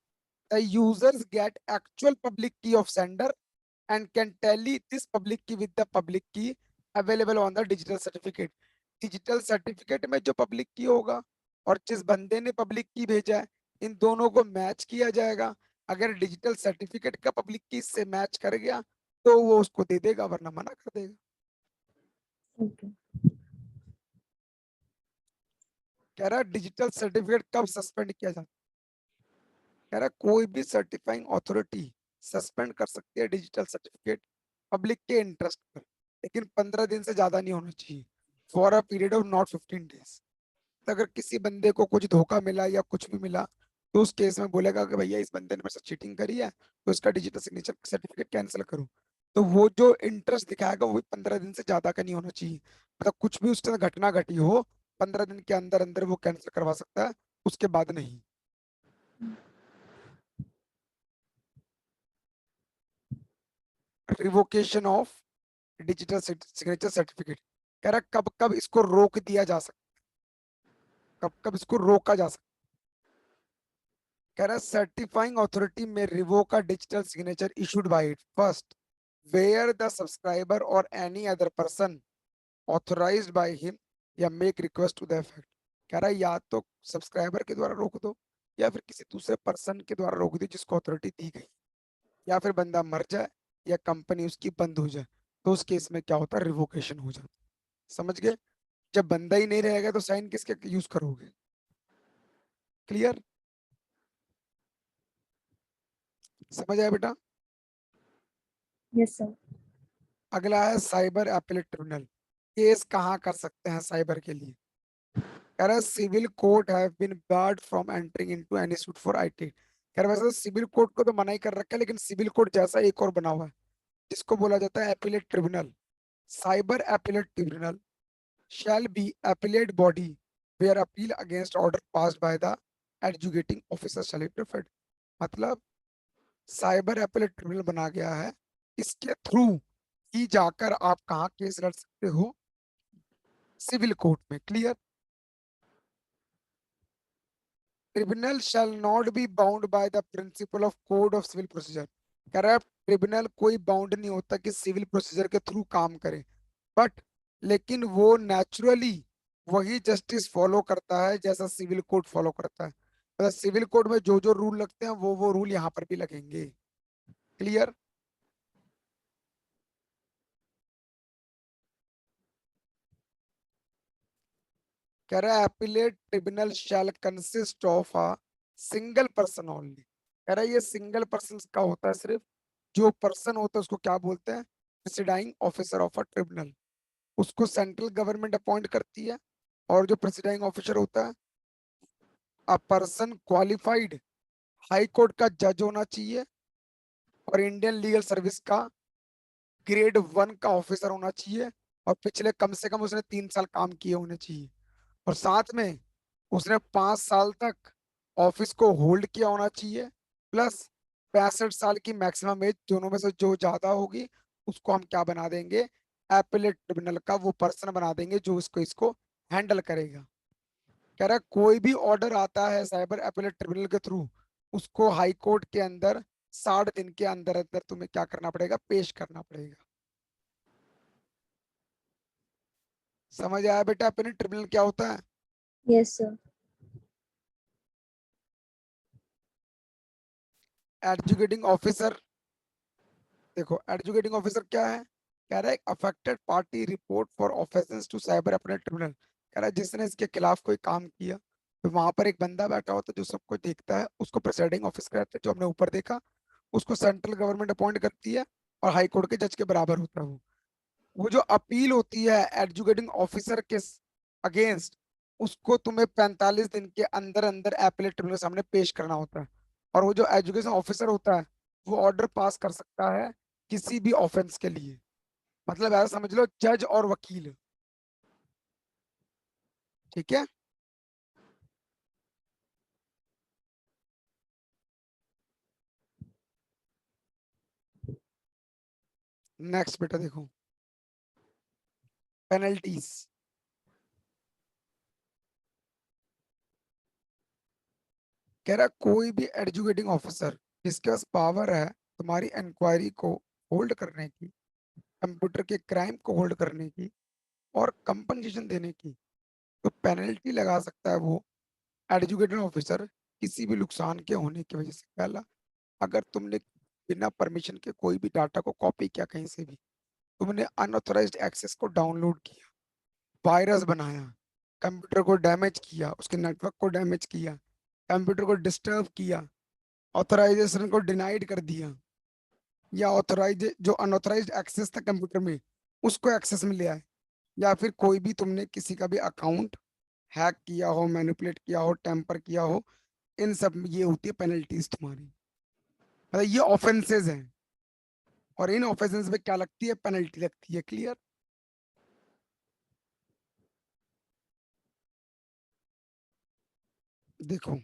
the users get actual public key of sender and can tally this public key with the public key available on the digital certificate। Digital certificate में जो पब्लिक की होगा और जिस बंदे ने पब्लिक की भेजा है, इन दोनों को मैच किया जाएगा। अगर डिजिटल सर्टिफिकेट का पब्लिक की से मैच कर गया तो वो उसको दे देगा, वरना मना कर देगा। ओके। कह रहा है डिजिटल सर्टिफिकेट कब सस्पेंड किया जाता है? कह रहा है कोई भी सर्टिफाइंग अथॉरिटी सस्पेंड कर सकती है डिजिटल सर्टिफिकेट पब्लिक के इंटरेस्ट पर, लेकिन 15 दिन से ज्यादा नहीं होना चाहिए। For a period of not 15 days. अगर किसी बंदे को कुछ धोखा मिला या कुछ भी मिला, तो उस केस में बोलेगा कि भैया इस बंदे ने मेरे साथ चीटिंग करी है, तो इसका डिजिटल सिग्नेचर सर्टिफिकेट कैंसिल करो। तो वो जो इंटरेस्ट दिखाएगा वो भी 15 दिन से ज्यादा का नहीं होना चाहिए। मतलब कुछ भी उसके साथ घटना घटी हो, 15 दिन के अंदर अंदर वो कैंसिल करवा सकता है, उसके बाद नहीं। Revocation of digital signature certificate. कह रहा कब कब इसको रोक दिया जा सकता, कब कब इसको रोका जा सकता। कह रहा certifying authority may revoke a digital signature issued by it first where the subscriber और any other person authorised by him या make request to the effect. कह रहा है या तो सब्सक्राइबर के द्वारा रोक दो या फिर किसी दूसरे पर्सन के द्वारा रोक दो जिसको अथॉरिटी दी गई, या फिर बंदा मर जाए या कंपनी उसकी बंद हो जाए, तो उस केस में क्या होता है, रिवोकेशन हो जाता है। समझ गए? जब बंदा ही नहीं रहेगा तो साइन किसके यूज करोगे? क्लियर? समझ आया बेटा? Yes sir. अगला है साइबर अपीलेट ट्रिब्यूनल। केस कहाँ कर सकते हैं साइबर के लिए? कह रहा है civil court have been barred from entering into any suit for IT. कह रहा है वैसे सिविल कोर्ट को तो मना ही कर रखा है, लेकिन सिविल कोर्ट जैसा एक और बना हुआ है जिसको बोला जाता है appellate tribunal. Cyber appellate tribunal shall be appellate body where appeal against order passed by the adjudicating officer shall be preferred। मतलब साइबर अपीलेट ट्रिब्यूनल बना गया है, इसके थ्रू ही जाकर आप कहाँ केस लड़ सकते हो? सिविल कोर्ट में। Clear? Tribunal shall not be bound by the principle of code of civil procedure। कह रहा है ट्रिब्यूनल कोई बाउंड नहीं होता कि सिविल प्रोसीजर के थ्रू काम करे, बट लेकिन वो नेचुरली वही जस्टिस फॉलो करता है जैसा सिविल कोड फॉलो करता है। मतलब सिविल कोड में जो जो रूल लगते हैं वो रूल यहाँ पर भी लगेंगे। क्लियर? कह रहा है appellate tribunal shell consist of a single person only. कह रहा है ये सिंगल पर्सन का होता है सिर्फ, जो पर्सन होता है उसको क्या बोलते हैं? प्रेसिडाइंग ऑफिसर ऑफ अ ट्रिब्यूनल। उसको सेंट्रल गवर्नमेंट अपॉइंट करती है, और जो प्रेसिडाइंग ऑफिसर होता है a person qualified high court का जज होना चाहिए और इंडियन लीगल सर्विस का ग्रेड 1 का ऑफिसर होना चाहिए, और पिछले कम से कम उसने 3 साल काम किए होने चाहिए, और साथ में उसने 5 साल तक ऑफिस को होल्ड किया होना चाहिए, प्लस 65 साल की मैक्सिमम एज, दोनों में से जो ज्यादा होगी उसको हम क्या बना देंगे? एपेलेट ट्रिब्यूनल का वो पर्सन बना देंगे जो इसको इसको हैंडल करेगा। कह रहा है कोई भी ऑर्डर आता है साइबर एपेलेट ट्रिब्यूनल के थ्रू, उसको हाई कोर्ट के अंदर 60 दिन के अंदर अंदर तुम्हें क्या करना पड़ेगा? पेश करना पड़ेगा। समझ आया बेटा एपेलेट ट्रिब्यूनल क्या होता है? Yes sir. एडजुकेटिंग ऑफिसर, देखो एडजुकेटिंग ऑफिसर क्या है? कह रहा है affected party report for offences to cyber appellate tribunal. कह रहा है जिसने इसके खिलाफ कोई काम किया, तो वहां पर एक बंदा बैठा होता है जो सबको देखता है, उसको प्रेसिडिंग ऑफिसर कहते हैं, जो हमने ऊपर देखा। उसको सेंट्रल गवर्नमेंट अपॉइंट करती है और हाई कोर्ट के जज के बराबर होता है वो जो अपील होती है एडजुकेटिंग ऑफिसर के अगेंस्ट, उसको तुम्हें 45 दिन के अंदर अंदर एपेलेट ट्रिब्यूनल के सामने पेश करना होता है। और वो जो एजुकेशन ऑफिसर होता है वो ऑर्डर पास कर सकता है किसी भी ऑफेंस के लिए। मतलब ऐसा समझ लो जज और वकील। ठीक है? नेक्स्ट बेटा देखो, पेनल्टीज। कह रहा कोई भी एजुकेटिंग ऑफिसर जिसके पास पावर है तुम्हारी इंक्वायरी को होल्ड करने की, कंप्यूटर के क्राइम को होल्ड करने की और कंपनसेशन देने की, तो पेनल्टी लगा सकता है वो एजुकेटेड ऑफिसर किसी भी नुकसान के होने की वजह से। पहला, अगर तुमने बिना परमिशन के कोई भी डाटा को कॉपी किया कहीं से भी, तुमने अनऑथराइज्ड एक्सेस को डाउनलोड किया, वायरस बनाया, कंप्यूटर को डैमेज किया, उसके नेटवर्क को डैमेज किया, कंप्यूटर को डिस्टर्ब किया, ऑथराइजेशन को डिनाइड कर दिया, या ऑथराइज जो अनऑथराइज्ड एक्सेस था कंप्यूटर में उसको एक्सेस में ले आए, या फिर कोई भी तुमने किसी का भी अकाउंट हैक किया हो, मैनिपुलेट किया हो, टेम्पर किया हो, इन सब में ये होती है पेनल्टीज तुम्हारी। मतलब ये ऑफेंसेस हैं, और इन ऑफेंसेस पे क्या लगती है? पेनल्टी लगती है। क्लियर? देखो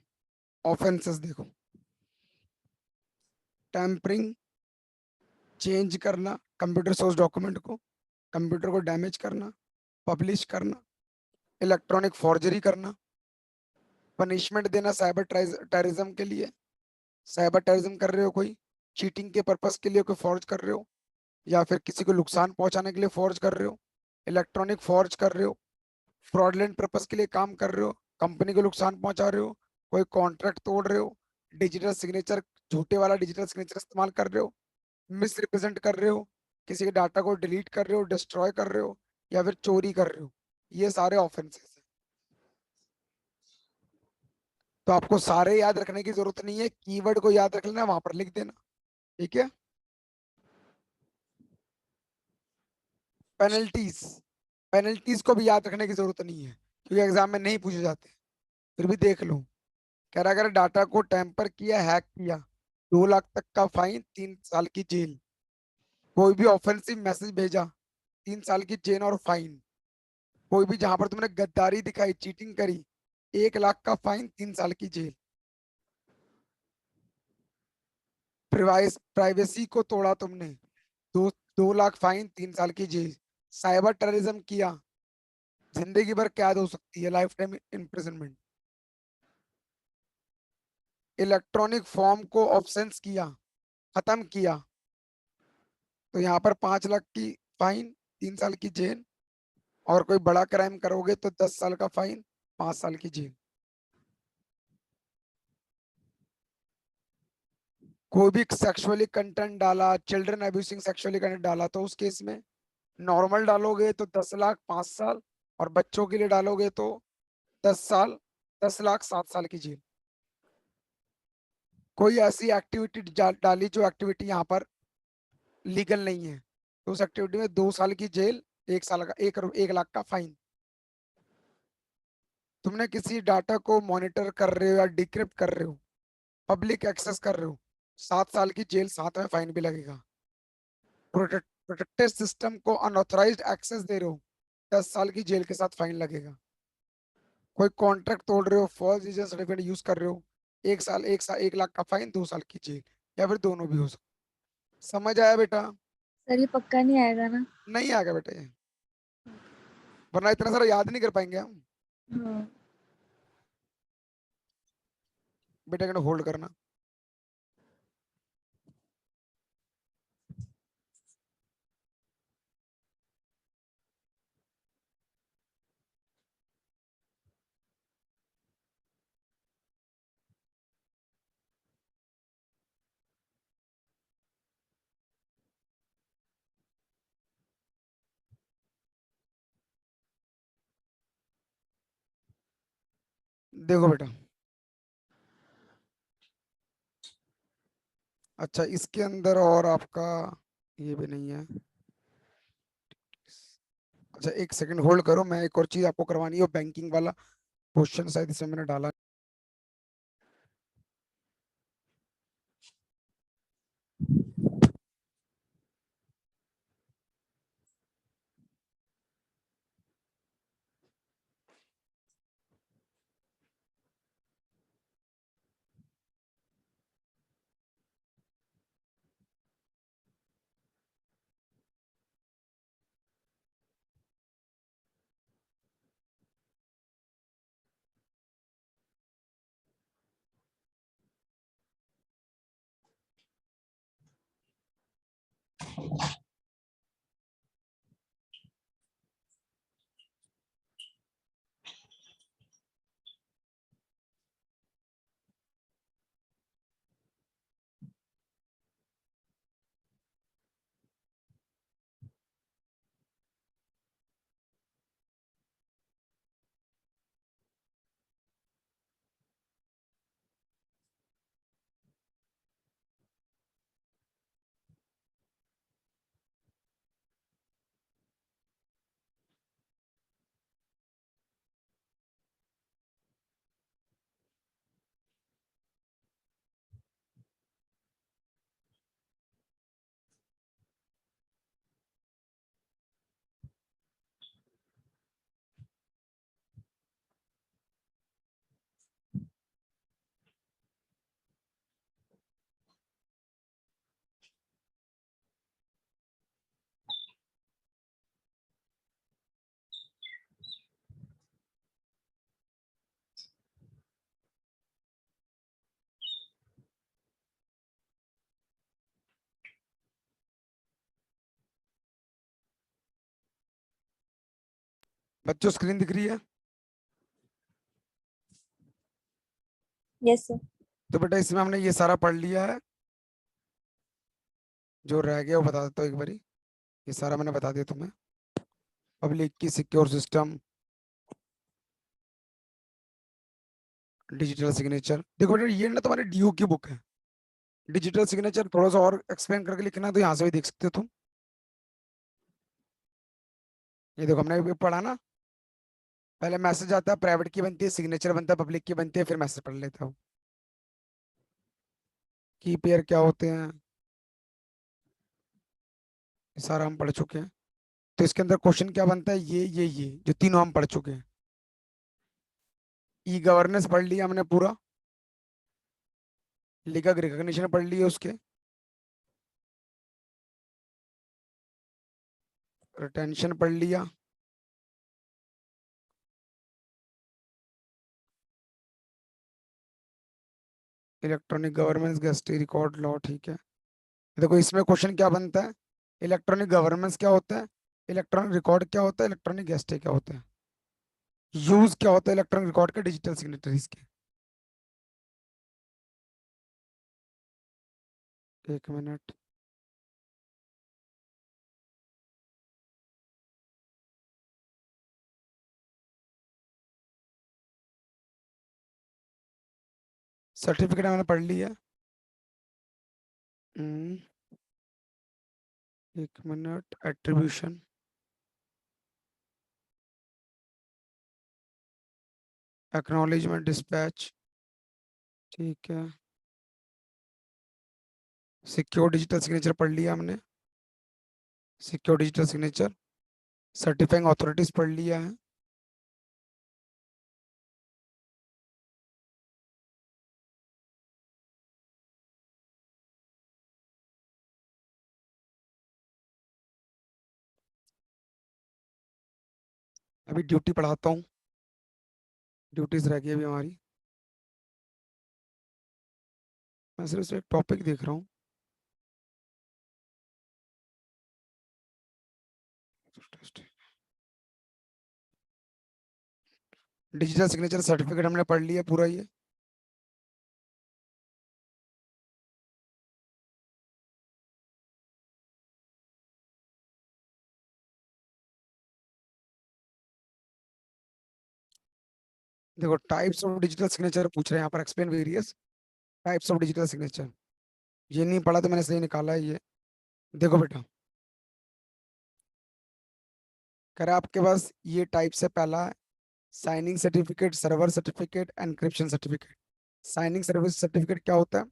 ऑफेंसेस देखो, टैम्परिंग, चेंज करना कंप्यूटर सोर्स डॉक्यूमेंट को, कंप्यूटर को डैमेज करना, पब्लिश करना, इलेक्ट्रॉनिक फॉर्जरी करना, पनिशमेंट देना साइबर टेररिज्म के लिए। साइबर टेररिज्म कर रहे हो कोई, चीटिंग के पर्पस के लिए कोई फॉर्ज कर रहे हो, या फिर किसी को नुकसान पहुंचाने के लिए फॉर्ज कर रहे हो, इलेक्ट्रॉनिक फॉर्ज कर रहे हो, फ्रॉडलेंट पर्पस के लिए काम कर रहे हो, कंपनी को नुकसान पहुंचा रहे हो, कोई कॉन्ट्रैक्ट तोड़ रहे हो, डिजिटल सिग्नेचर, झूठे वाला डिजिटल सिग्नेचर इस्तेमाल कर रहे हो, मिस रिप्रेजेंट कर रहे हो, किसी के डाटा को डिलीट कर रहे हो, डिस्ट्रॉय कर रहे हो, या फिर चोरी कर रहे हो, ये सारे ऑफेंसेस हैं। तो आपको सारे याद रखने की जरूरत नहीं है, कीवर्ड को याद रख लेना, वहां पर लिख देना। ठीक है। पेनल्टीज, पेनल्टीज को भी याद रखने की जरूरत नहीं है, क्योंकि एग्जाम में नहीं पूछे जाते, फिर भी देख लो। कह रहा अगर डाटा को टैंपर किया, हैक किया, 2 लाख तक का फाइन, 3 साल की जेल। कोई भी ऑफेंसिव मैसेज भेजा, 3 साल की जेल और फाइन। कोई भी जहां पर तुमने गद्दारी दिखाई, चीटिंग करी, 1 लाख का फाइन, 3 साल की जेल। प्राइवेसी को तोड़ा तुमने, 2 लाख फाइन, 3 साल की जेल। साइबर टेररिज्म किया, जिंदगी भर कैद हो सकती है, life time imprisonment. Electronic form को ऑप्शंस किया, खत्म किया, तो यहाँ पर 5 लाख की फाइन, 3 साल की जेल। और कोई बड़ा क्राइम करोगे तो 10 साल का फाइन, 5 साल की जेल। कोई भी सेक्सुअली कंटेंट डाला, चिल्ड्रन अब्यूसिंग सेक्सुअली कंटेंट डाला, तो उस केस में नॉर्मल डालोगे तो 10 लाख, 5 साल, और बच्चों के लिए डालोगे तो 10 साल, 10 लाख, 7 साल की जेल। कोई ऐसी एक्टिविटी डाली जो एक्टिविटी यहाँ पर लीगल नहीं है, तो उस एक्टिविटी में 2 साल की जेल, 1 साल का 1 लाख का फाइन। तुमने किसी डाटा को मॉनिटर कर रहे हो या डिक्रिप्ट कर रहे हो, पब्लिक एक्सेस कर रहे हो, 7 साल की जेल, साथ में फाइन भी लगेगा। प्रोटेक्टेड सिस्टम को अनऑथराइज्ड एक्सेस दे रहे हो, 10 साल की जेल के साथ फाइन लगेगा। कोई कॉन्ट्रैक्ट तोड़ रहे हो, फॉल्स यूजर सर्टिफिकेट यूज कर रहे हो, 1 साल 1 लाख का फाइन, 2 साल की जेल, या फिर दोनों भी हो सकते। समझ आया बेटा? सर ये पक्का नहीं आएगा ना? नहीं आएगा बेटा ये, वरना इतना सारा याद नहीं कर पाएंगे हम। हाँ। बेटा कहना होल्ड करना। देखो बेटा, अच्छा इसके अंदर और आपका ये भी नहीं है। अच्छा एक सेकंड होल्ड करो, मैं एक और चीज आपको करवानी है, बैंकिंग वाला क्वेश्चन शायद इसमें मैंने डाला। बच्चों स्क्रीन दिख रही है? Yes sir. तो बेटा इसमें हमने ये सारा पढ़ लिया है, जो रह गया वो बता देता हूँ एक बारी। ये सारा मैंने बता दिया तुम्हें। पब्लिक की सिक्योर सिस्टम, डिजिटल सिग्नेचर। देखो बेटा ये ना तुम्हारी डीयू की बुक है। डिजिटल सिग्नेचर थोड़ा सा और एक्सप्लेन करके लिखना तो यहाँ से भी देख सकते हो तुम। ये देखो हमने भी पढ़ा ना, पहले मैसेज आता है, प्राइवेट की बनती है, सिग्नेचर बनता है, पब्लिक की बनती है, फिर मैसेज पढ़ लेता हूँ। की पेयर क्या होते हैं, ये सारा हम पढ़ चुके हैं। तो इसके अंदर क्वेश्चन क्या बनता है, ये जो तीनों हम पढ़ चुके हैं। ई गवर्नेंस पढ़ लिया हमने पूरा। लीगल रिकॉग्निशन पढ़ लिए उसके। रिटेंशन पढ़ लिया। इलेक्ट्रॉनिक गवर्नेंस गेस्टी रिकॉर्ड लॉ, ठीक है। देखो इसमें क्वेश्चन क्या बनता है, इलेक्ट्रॉनिक गवर्नेंस क्या होता है, इलेक्ट्रॉनिक रिकॉर्ड क्या होता है, इलेक्ट्रॉनिक गेस्टे क्या होता है, यूज क्या होता है इलेक्ट्रॉनिक रिकॉर्ड के, डिजिटल सिग्नेचरीज के। एक मिनट। सर्टिफिकेट मैंने पढ़ लिया। हम्म, एक मिनट। एट्रीब्यूशन, एक्नॉलेजमेंट, डिस्पैच, ठीक है। सिक्योर डिजिटल सिग्नेचर पढ़ लिया हमने। Secure digital signature, certifying authorities पढ़ लिया है। अभी ड्यूटी पढ़ाता हूँ, ड्यूटीज रह गई अभी हमारी। मैं सिर्फ एक टॉपिक देख रहा हूँ। डिजिटल सिग्नेचर सर्टिफिकेट हमने पढ़ लिया पूरा ये। देखो टाइप्स ऑफ डिजिटल सिग्नेचर पूछ रहे हैं यहाँ पर, explain various types of digital signature. ये नहीं पढ़ा तो मैंने सही निकाला है ये। देखो बेटा, कह रहा है आपके पास ये टाइप से, पहला है signing certificate, server certificate, encryption certificate. Signing service certificate क्या होता है,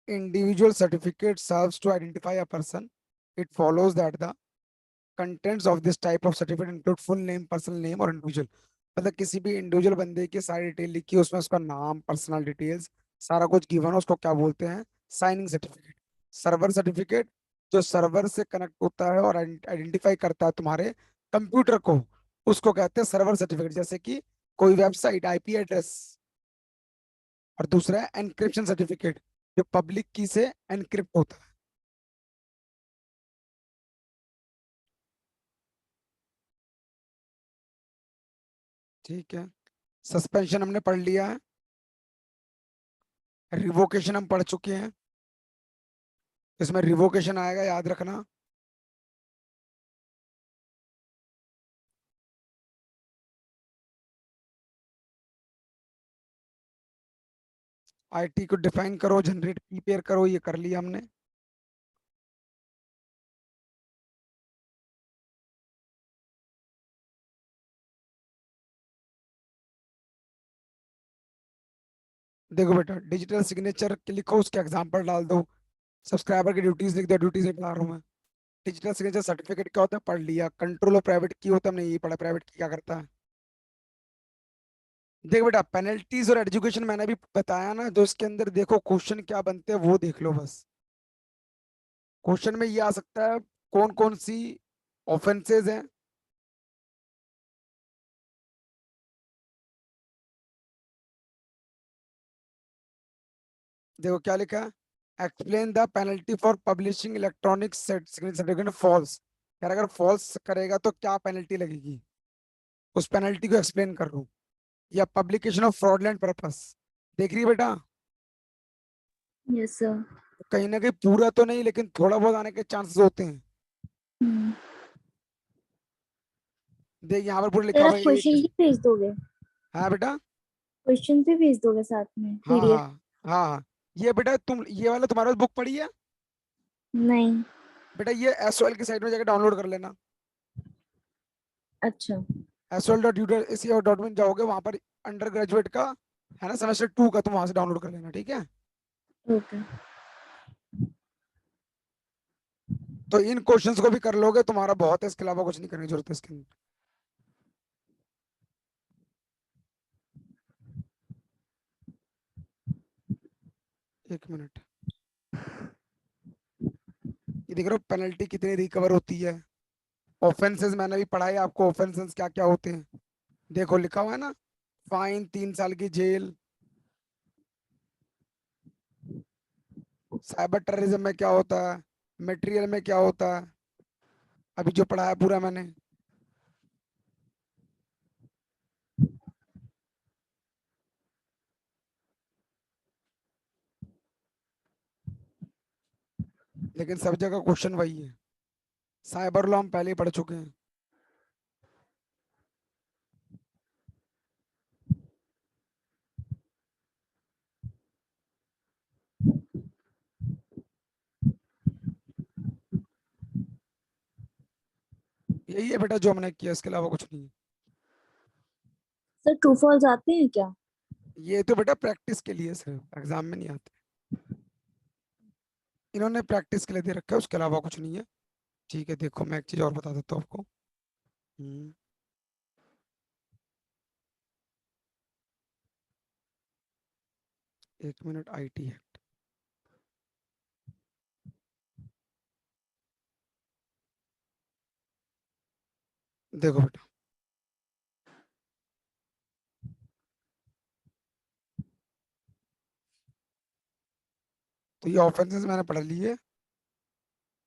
individual certificate serves to identify a person. It follows that the contents of this type of certificate include full name, personal name और individual. मतलब किसी भी individual बंदे की सारी डिटेल लिखी है उसमें, उसका नाम, पर्सनल डिटेल्स, सारा कुछ गिवन है, उसको क्या बोलते हैं, साइनिंग सर्टिफिकेट। सर्वर सर्टिफिकेट जो सर्वर से कनेक्ट होता है और आइडेंटिफाई करता है तुम्हारे कंप्यूटर को, उसको कहते हैं सर्वर सर्टिफिकेट, जैसे कि कोई वेबसाइट आईपी एड्रेस। और दूसरा है एनक्रिप्शन सर्टिफिकेट, जो पब्लिक की से एनक्रिप्ट होता है, ठीक है। सस्पेंशन हमने पढ़ लिया है। रिवोकेशन हम पढ़ चुके हैं, इसमें रिवोकेशन आएगा, याद रखना। आईटी को डिफाइन करो, जनरेट प्रिपेयर करो, ये कर लिया हमने। देखो बेटा डिजिटल सिग्नेचर के लिखो, उसके एग्जांपल डाल दो। सब्सक्राइबर की ड्यूटीज लिख दो, ड्यूटीज नहीं पढ़ा रहा हूँ मैं। डिजिटल सिग्नेचर सर्टिफिकेट क्या होता है पढ़ लिया। कंट्रोल ऑफ प्राइवेट की होता है, हमने ये पढ़ा, प्राइवेट की क्या करता है। देखो बेटा पेनल्टीज और एजुकेशन मैंने भी बताया ना, जो इसके अंदर देखो क्वेश्चन क्या बनते हैं वो देख लो बस। क्वेश्चन में ये आ सकता है कौन कौन सी ऑफेंसेज हैं। देखो क्या लिखा है, explain the penalty for publishing electronic certificate false. यार अगर फॉल्स करेगा तो क्या पेनल्टी लगेगी। उस पेनल्टी को एक्सप्लेन कर रहा हूँ, या पब्लिकेशन ऑफ फ्रॉडलेंट पर्पस। देख रही है बेटा? Yes sir. कहीं ना कहीं पूरा तो नहीं, लेकिन थोड़ा बहुत आने के चांसेस होते हैं। देख यहाँ पर पूरा लिखा सर हुआ आप है क्वेश्चन एक। भी भेज दोगे? हाँ बेटा। क्वेश्चन भी भेज दोगे साथ में हाँ हाँ। पीडीएफ? हाँ हाँ। ये बेटा तुम ये वाला तुम्हारे पास बुक पड़ी है? नहीं। बेटा ये एसओएल की साइट में जाकर डाउनलोड कर लेना। अच्छा। SOL.UTC.in जाओगे, वहां पर अंडर ग्रेजुएट का है ना, सेमेस्टर 2 का, तुम वहां से डाउनलोड कर लेना, ठीक है? ओके। तो इन क्वेश्चंस को भी कर लोगे, तुम्हारा बहुत है, इसके अलावा कुछ नहीं करने की जरूरत है इसके अंदर। 1 मिनट। ये देख रहे हो पेनल्टी कितनी रिकवर होती है? ऑफेंसेस मैंने भी पढ़ा है आपको, ऑफेंसेस क्या क्या होते हैं। देखो लिखा हुआ है ना, फाइन, 3 साल की जेल। साइबर टेररिज्म में क्या होता है, मटेरियल में क्या होता है, अभी जो पढ़ा है पूरा मैंने। लेकिन सब जगह क्वेश्चन वही है। साइबर लॉ हम पहले ही पढ़ चुके हैं। यही है बेटा जो हमने किया, इसके अलावा कुछ नहीं है। सर ट्रू फॉल्स आते हैं क्या? ये तो बेटा प्रैक्टिस के लिए सर, एग्जाम में नहीं आते। इन्होंने प्रैक्टिस के लिए दे रखा है, उसके अलावा कुछ नहीं है। ठीक है, देखो मैं एक चीज और बता देता हूँ आपको। हम्म, 1 मिनट, IT है। देखो बेटा, तो ये ऑफेंसेस मैंने पढ़ लिए।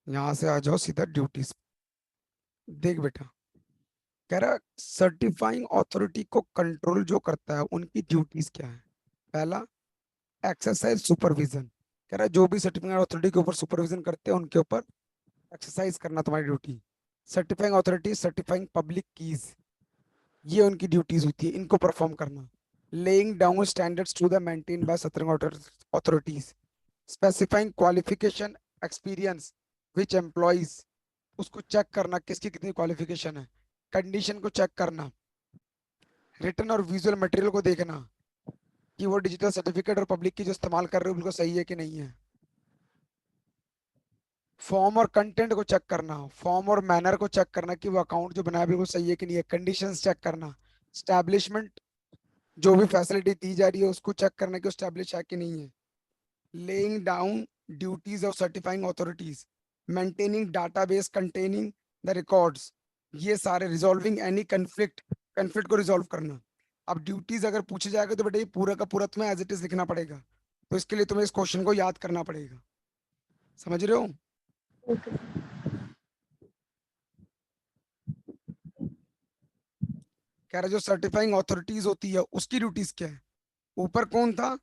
यहाँ से आ जाओ सीधा ड्यूटीज। देख बेटा, कह रहा सर्टिफाइंग अथॉरिटी को कंट्रोल जो करता है उनकी ड्यूटीज क्या है। पहला, एक्सरसाइज सुपरविजन। कह रहा है जो भी सर्टिफाइंग अथॉरिटी के ऊपर सुपरविजन करते हैं उनके ऊपर एक्सरसाइज करना तुम्हारी duty. Certifying authority certifying public keys, ये उनकी ड्यूटीज होती है, इनको परफॉर्म करना। Laying down standards to the maintain by certifying authorities. Specifying qualification experience which employees, उसको चेक करना किसकी कितनी क्वालिफिकेशन है। कंडीशन को चेक करना। रिटर्न और विजुअल मटेरियल को देखना कि वो डिजिटल सर्टिफिकेट और पब्लिक की जो इस्तेमाल कर रहे हो बिल्कुल सही है कि नहीं है। फॉर्म और कंटेंट को चेक करना, फॉर्म और मैनर को चेक करना कि वो अकाउंट जो बनाया बिल्कुल सही है कि नहीं है। कंडीशंस चेक करना। स्टैब्लिशमेंट, जो भी फैसिलिटी दी जा रही है उसको चेक करना कि स्टैब्लिश है कि नहीं है। Laying down duties of certifying authorities, maintaining database containing the records, ये सारे रिजॉल्विंग एनी कंफ्लिक्ट, कंफ्लिक्ट को रिजॉल्व करना। अब ड्यूटीज अगर पूछे जाएगा तो बेटा ये पूरा का पूरा तुम्हें एज इट इज लिखना पड़ेगा, तो इसके लिए तुम्हें इस क्वेश्चन को याद करना पड़ेगा। समझ रहे हो? Okay sir. कह रहा जो सर्टिफाइंग अथॉरिटीज होती है उसकी ड्यूटीज क्या है। ऊपर कौन था,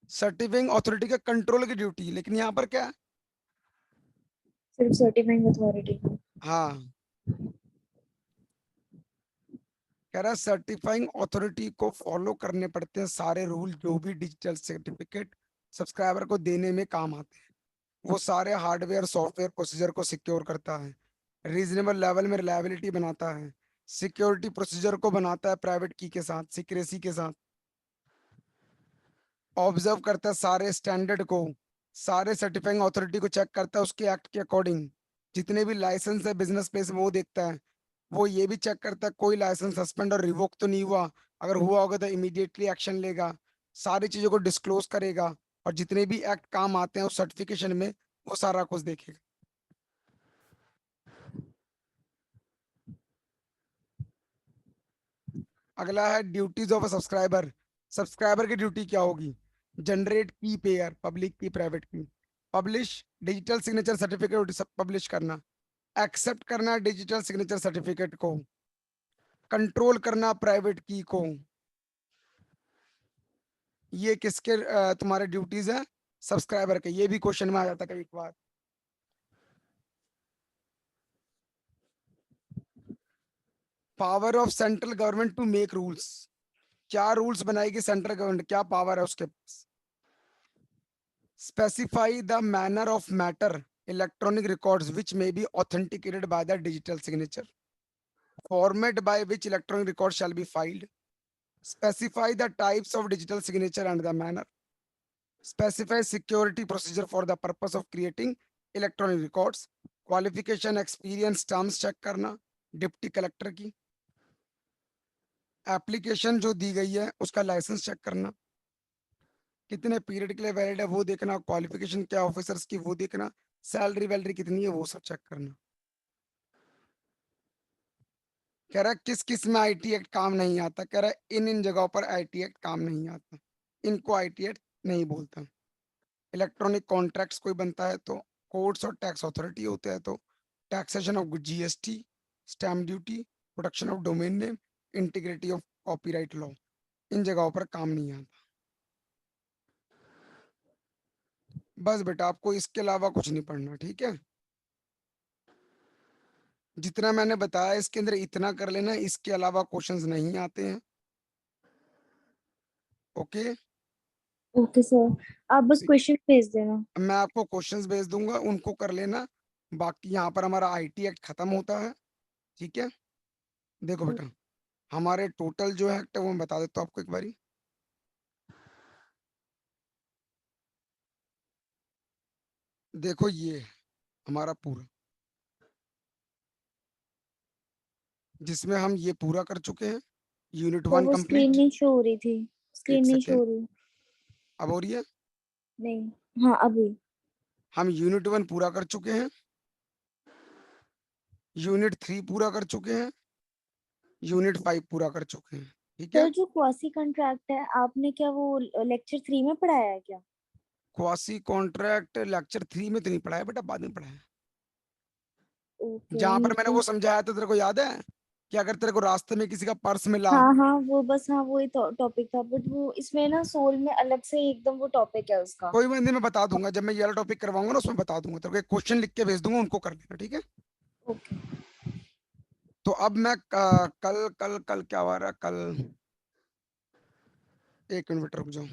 सर्टिफाइंग अथॉरिटी का कंट्रोल की ड्यूटी, लेकिन यहाँ पर क्या है। सिर्फ सर्टिफाइंग अथॉरिटी। हाँ, कह रहा है सर्टिफाइंग अथॉरिटी को फॉलो करने पड़ते हैं सारे रूल जो भी डिजिटल सर्टिफिकेट सब्सक्राइबर को देने में काम आते हैं। वो सारे हार्डवेयर सॉफ्टवेयर प्रोसीजर को सिक्योर करता है, रीजनेबल लेवल में रिलायबिलिटी बनाता है, सिक्योरिटी प्रोसीजर को बनाता है प्राइवेट की के साथ, सिक्रेसी के साथ, ऑब्जर्व करता है सारे स्टैंडर्ड को, सारे सर्टिफाइंग अथॉरिटी को चेक करता है उसके एक्ट के अकॉर्डिंग। जितने भी लाइसेंस है बिजनेस प्लेस में वो देखता है। वो ये भी चेक करता है कोई लाइसेंस सस्पेंड और रिवोक तो नहीं हुआ, अगर हुआ होगा तो इमीडिएटली एक्शन लेगा। सारी चीजों को डिस्क्लोज करेगा, और जितने भी एक्ट काम आते हैं उस सर्टिफिकेशन में वो सारा कुछ देखेगा। अगला है duties of a subscriber. Subscriber की ड्यूटी क्या होगी। जनरेट की पेयर, पब्लिक की प्राइवेट की। Publish digital signature certificate publish करना। एक्सेप्ट करना डिजिटल सिग्नेचर सर्टिफिकेट को। कंट्रोल करना प्राइवेट की को, ये किसके तुम्हारे ड्यूटीज है? सब्सक्राइबर के। ये भी क्वेश्चन में आ जाता है कई बार। Power of central government to make rules, क्या रूल्स बनाएगी सेंट्रल गवर्नमेंट, क्या पावर है उसके पास? Specify the manner of matter electronic records which may be authenticated by the digital signature, format by which electronic record shall be filed, specify the types of digital signature and the manner, specify security procedure for the purpose of creating electronic records, qualification experience terms check करना deputy collector की, application जो दी गई है उसका licence check करना, कितने period के लिए वैलिड है वो देखना, क्वालिफिकेशन क्या ऑफिसर्स की वो देखना, सैलरी वैलरी कितनी है वो सब चेक करना। कह रहा है किस किस में आईटी एक्ट काम नहीं आता, कह रहा है इन इन जगहों पर आईटी एक्ट काम नहीं आता, इनको आईटी एक्ट नहीं बोलता। इलेक्ट्रॉनिक कॉन्ट्रैक्ट्स कोई बनता है तो कोर्ट्स और टैक्स अथॉरिटी होते हैं तो taxation of GST, stamp duty, protection of domain name, integrity of copyright law, इन जगहों पर काम नहीं आता। बस बेटा आपको इसके अलावा कुछ नहीं पढ़ना, ठीक है? जितना मैंने बताया इसके अंदर इतना कर लेना, इसके अलावा क्वेश्चंस नहीं आते हैं। ओके, ओके सर, आप बस क्वेश्चन भेज देना। मैं आपको क्वेश्चंस भेज दूंगा, उनको कर लेना। बाकी यहाँ पर हमारा आईटी एक्ट खत्म होता है, ठीक है? देखो बेटा, हमारे टोटल जो है एक्ट है वो मैं बता देता हूँ आपको एक बारी। देखो ये है हमारा पूरा, जिसमें हम ये पूरा कर चुके हैं, यूनिट सर 1 वो स्क्रीन कंप्लीट। नहीं शो हो रही थी, एक स्क्रीन नहीं शो सेकेंड, हो रही। अब हो रही है। नहीं, हाँ अभी। हम यूनिट 1 पूरा कर चुके हैं, यूनिट 3 पूरा कर चुके हैं, यूनिट 5 पूरा कर चुके हैं, ठीक है? सर जो क्वासी कॉन्ट्रैक्ट है, आपने क्या वो लेक्चर 3 में पढ़ाया है क्या? क्वासी कॉन्ट्रैक्ट लेक्चर 3 में तो नहीं पढ़ाया बेटा, बाद में पढ़ाया। ओके जहां पर मैंने मुझे। वो समझाया था तेरे को याद है कि अगर तेरे को रास्ते में किसी का पर्स मिला, हाँ हाँ वो बस, हाँ वही टॉपिक था, बट वो इसमें ना सोल में अलग से एकदम वो टॉपिक है उसका। कोई बात नहीं, मैं बता दूंगा जब मैं ये वाला टॉपिक करवाऊंगा ना उसमें बता दूंगा तेरे को, एक क्वेश्चन लिख के भेज दूंगा, उनको कर लेना, ठीक है? ओके। तो अब मैं कल कल कल क्या आ रहा है कल, एक मिनट रुक जाओ।